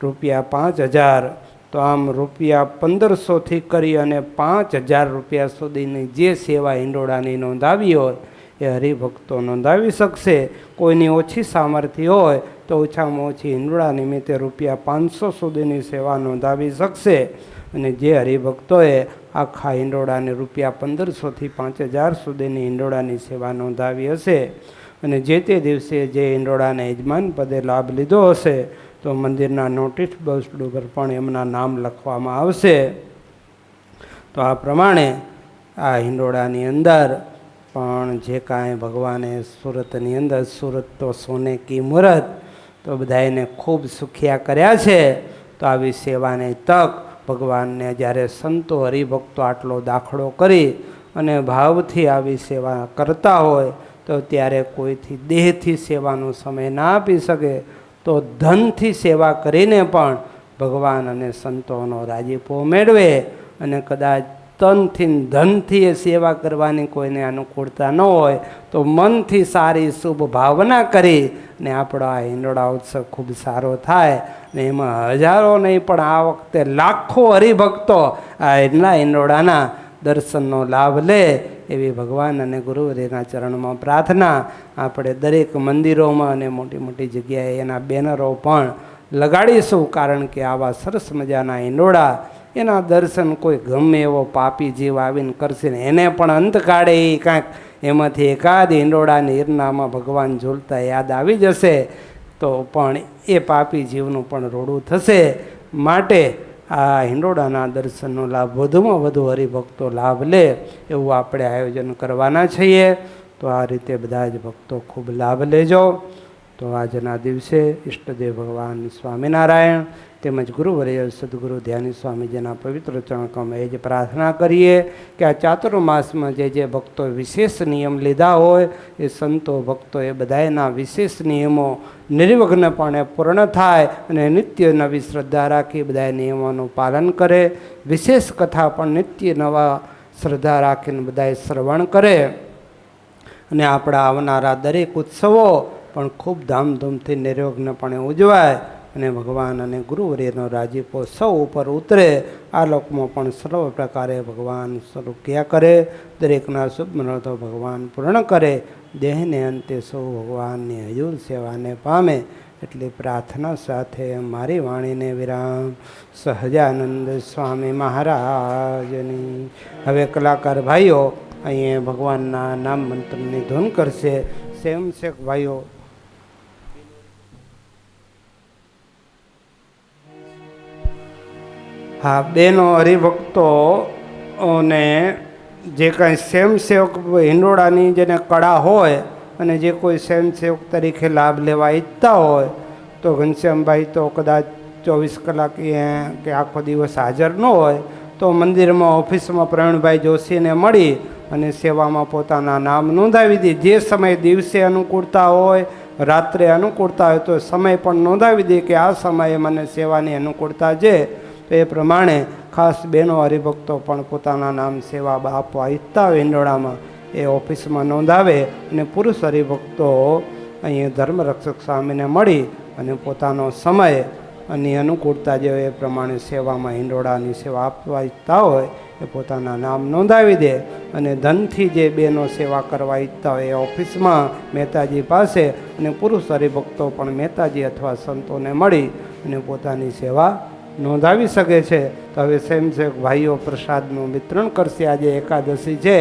રૂપિયા 5000. તો આમ રૂપિયા 1500થી કરી અને 5000 રૂપિયા સુધીની જે સેવા હિંડોળાની નોંધાવી હોય એ હરિભક્તો નોંધાવી શકશે. કોઈની ઓછી સામર્થ્ય હોય તો ઓછામાં ઓછી હિંડોળા નિમિત્તે રૂપિયા 500 સુધીની સેવા નોંધાવી શકશે. અને જે હરિભક્તોએ આખા હિંડોળાને રૂપિયા 1500થી 5000 સુધીની હિંડોળાની સેવા નોંધાવી હશે અને જે તે દિવસે જે હિંડોળાને યજમાન પદે લાભ લીધો હશે તો મંદિરના નોટિસ બોર્ડ ઉપર પણ એમના નામ લખવામાં આવશે. તો આ પ્રમાણે આ હિંડોળાની અંદર પણ જે કાંઈ ભગવાને સુરતની અંદર, સુરત તો સોને કી મૂરત, તો બધાને ખૂબ સુખિયા કર્યા છે. તો આવી સેવાની તક ભગવાનને જ્યારે સંતો હરિભક્તો આટલો દાખલો કરી અને ભાવથી આવી સેવા કરતા હોય તો ત્યારે કોઈથી દેહથી સેવાનો સમય ના આપી શકે તો ધનથી સેવા કરીને પણ ભગવાન અને સંતોનો રાજીપો મેળવે. અને કદાચ તનથી ધનથી એ સેવા કરવાની કોઈને અનુકૂળતા ન હોય તો મનથી સારી શુભ ભાવના કરી ને આપણો આ હિંડોળા ઉત્સવ ખૂબ સારો થાય. ને એમાં હજારો નહીં પણ આ વખતે લાખો હરિભક્તો આ હિંડોળાના દર્શનનો લાભ લે એવી ભગવાન અને ગુરુવરેના ચરણમાં પ્રાર્થના. આપણે દરેક મંદિરોમાં અને મોટી મોટી જગ્યાએ એના બેનરો પણ લગાડીશું, કારણ કે આવા સરસ મજાના હિંડોળા એના દર્શન કોઈ ગમે એવો પાપી જીવ આવીને કરશે ને એને પણ અંત કાઢે એ કાંઈક એમાંથી એકાદ હિંડોળાની હિરનામાં ભગવાન ઝૂલતા યાદ આવી જશે તો પણ એ પાપી જીવનું પણ રોડું થશે. માટે આ હિંડોળાના દર્શનનો લાભ વધુમાં વધુ હરિભક્તો લાભ લે એવું આપણે આયોજન કરવાના છીએ. તો આ રીતે બધા જ ભક્તો ખૂબ લાભ લેજો. તો આજના દિવસે ઈષ્ટદેવ ભગવાન સ્વામિનારાયણ તેમજ ગુરુવર્ય સદગુરુ ધ્યાની સ્વામીજીના પવિત્ર ચરણકમ એ જ પ્રાર્થના કરીએ કે આ ચાતુર્માસમાં જે ભક્તોએ વિશેષ નિયમ લીધા હોય એ સંતો ભક્તો એ બધાના વિશેષ નિયમો નિર્વિઘ્નપણે પૂર્ણ થાય અને નિત્ય નવી શ્રદ્ધા રાખી બધા નિયમોનું પાલન કરે. વિશેષ કથા પણ નિત્ય નવા શ્રદ્ધા રાખીને બધાએ શ્રવણ કરે અને આપણા આવનારા દરેક ઉત્સવો પણ ખૂબ ધામધૂમથી નિર્વિઘ્નપણે ઉજવાય અને ભગવાન અને ગુરુવર્યનો રાજીપો સૌ ઉપર ઉતરે. આ લોકમાં પણ સર્વ પ્રકારે ભગવાન સુખ્યા કરે, દરેકના શુભ મનોરથો ભગવાન પૂર્ણ કરે, દેહને અંતે સૌ ભગવાનની હજુર સેવાને પામે એટલી પ્રાર્થના સાથે મારી વાણીને વિરામ. સહજાનંદ સ્વામી મહારાજની. હવે કલાકાર ભાઈઓ અહીંયા ભગવાનના નામ મંત્રની ધૂન કરશે. સ્વયંસેવક ભાઈઓ હા બેનો હરિભક્તો અને જે કાંઈ સ્વયંસેવક હિંડોળાની જેને કળા હોય અને જે કોઈ સ્વયંસેવક તરીકે લાભ લેવા ઈચ્છતા હોય તો ઘનશ્યામભાઈ તો કદાચ 24 કલાક કે આખો દિવસ હાજર ન હોય તો મંદિરમાં ઓફિસમાં પ્રવીણભાઈ જોશીને મળી અને સેવામાં પોતાના નામ નોંધાવી દે. જે સમય દિવસે અનુકૂળતા હોય, રાત્રે અનુકૂળતા હોય તો સમય પણ નોંધાવી દે કે આ સમયે મને સેવાની અનુકૂળતા છે. તો એ પ્રમાણે ખાસ બહેનો હરિભક્તો પણ પોતાના નામ સેવા આપવા ઈચ્છતા હોય હિંડોળામાં એ ઓફિસમાં નોંધાવે અને પુરુષ હરિભક્તો અહીંયા ધર્મરક્ષક સ્વામીને મળી અને પોતાનો સમય અને અનુકૂળતા જે એ પ્રમાણે સેવામાં હિંડોળાની સેવા આપવા ઈચ્છતા હોય એ પોતાના નામ નોંધાવી દે. અને ધનથી જે બહેનો સેવા કરવા ઈચ્છતા હોય એ ઓફિસમાં મહેતાજી પાસે અને પુરુષ હરિભક્તો પણ મહેતાજી અથવા સંતોને મળી અને પોતાની સેવા નોંધાવી શકે છે. તો હવે સ્વયંસેવક ભાઈઓ પ્રસાદનું વિતરણ કરશે. આજે એકાદશી છે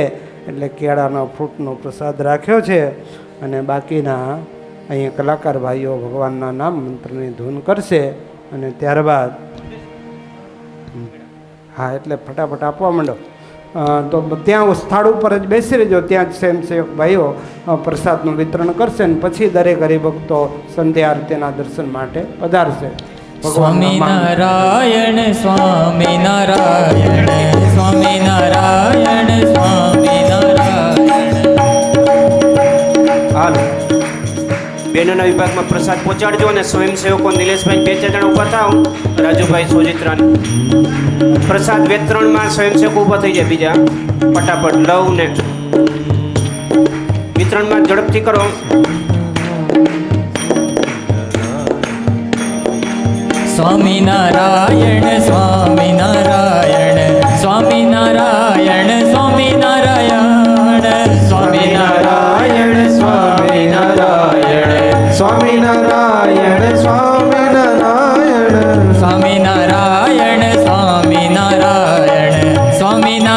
એટલે કેળાનો ફ્રૂટનો પ્રસાદ રાખ્યો છે અને બાકીના અહીંયા કલાકાર ભાઈઓ ભગવાનના નામ મંત્રની ધૂન કરશે અને ત્યારબાદ હા એટલે ફટાફટ આપવા માંડો. તો ત્યાં સ્થળ ઉપર જ બેસી રહેજો, ત્યાં જ સ્વયંસેવક ભાઈઓ પ્રસાદનું વિતરણ કરશે અને પછી દરેક હરિભક્તો સંધ્યા આરતીના દર્શન માટે પધારશે. સ્વામિનારાયણ સ્વામિનારાયણ સ્વામિનારાયણ સ્વામિનારાયણ. હાલો બહેનોના વિભાગમાં પ્રસાદ પહોંચાડજો અને સ્વયંસેવકો નિલેશભાઈ 2-4 જણા ઊભા થાવ. રાજુભાઈ સોજિત્રાને પ્રસાદ વિતરણમાં સ્વયંસેવકો ઊભા થઈ જાય. બીજા ફટાફટ લવ ને વિતરણમાં ઝડપથી કરો. સ્વામિનારાયણ સ્વામિનારાયણ સ્વામિનારાયણ સ્વામિનારાયણ સ્વામિનારાયણ સ્વામિનારાયણ સ્વામિનારાયણ સ્વામિનારાયણ સ્વામિનારાયણ સ્વામિનારાયણ સ્વામિનારાયણ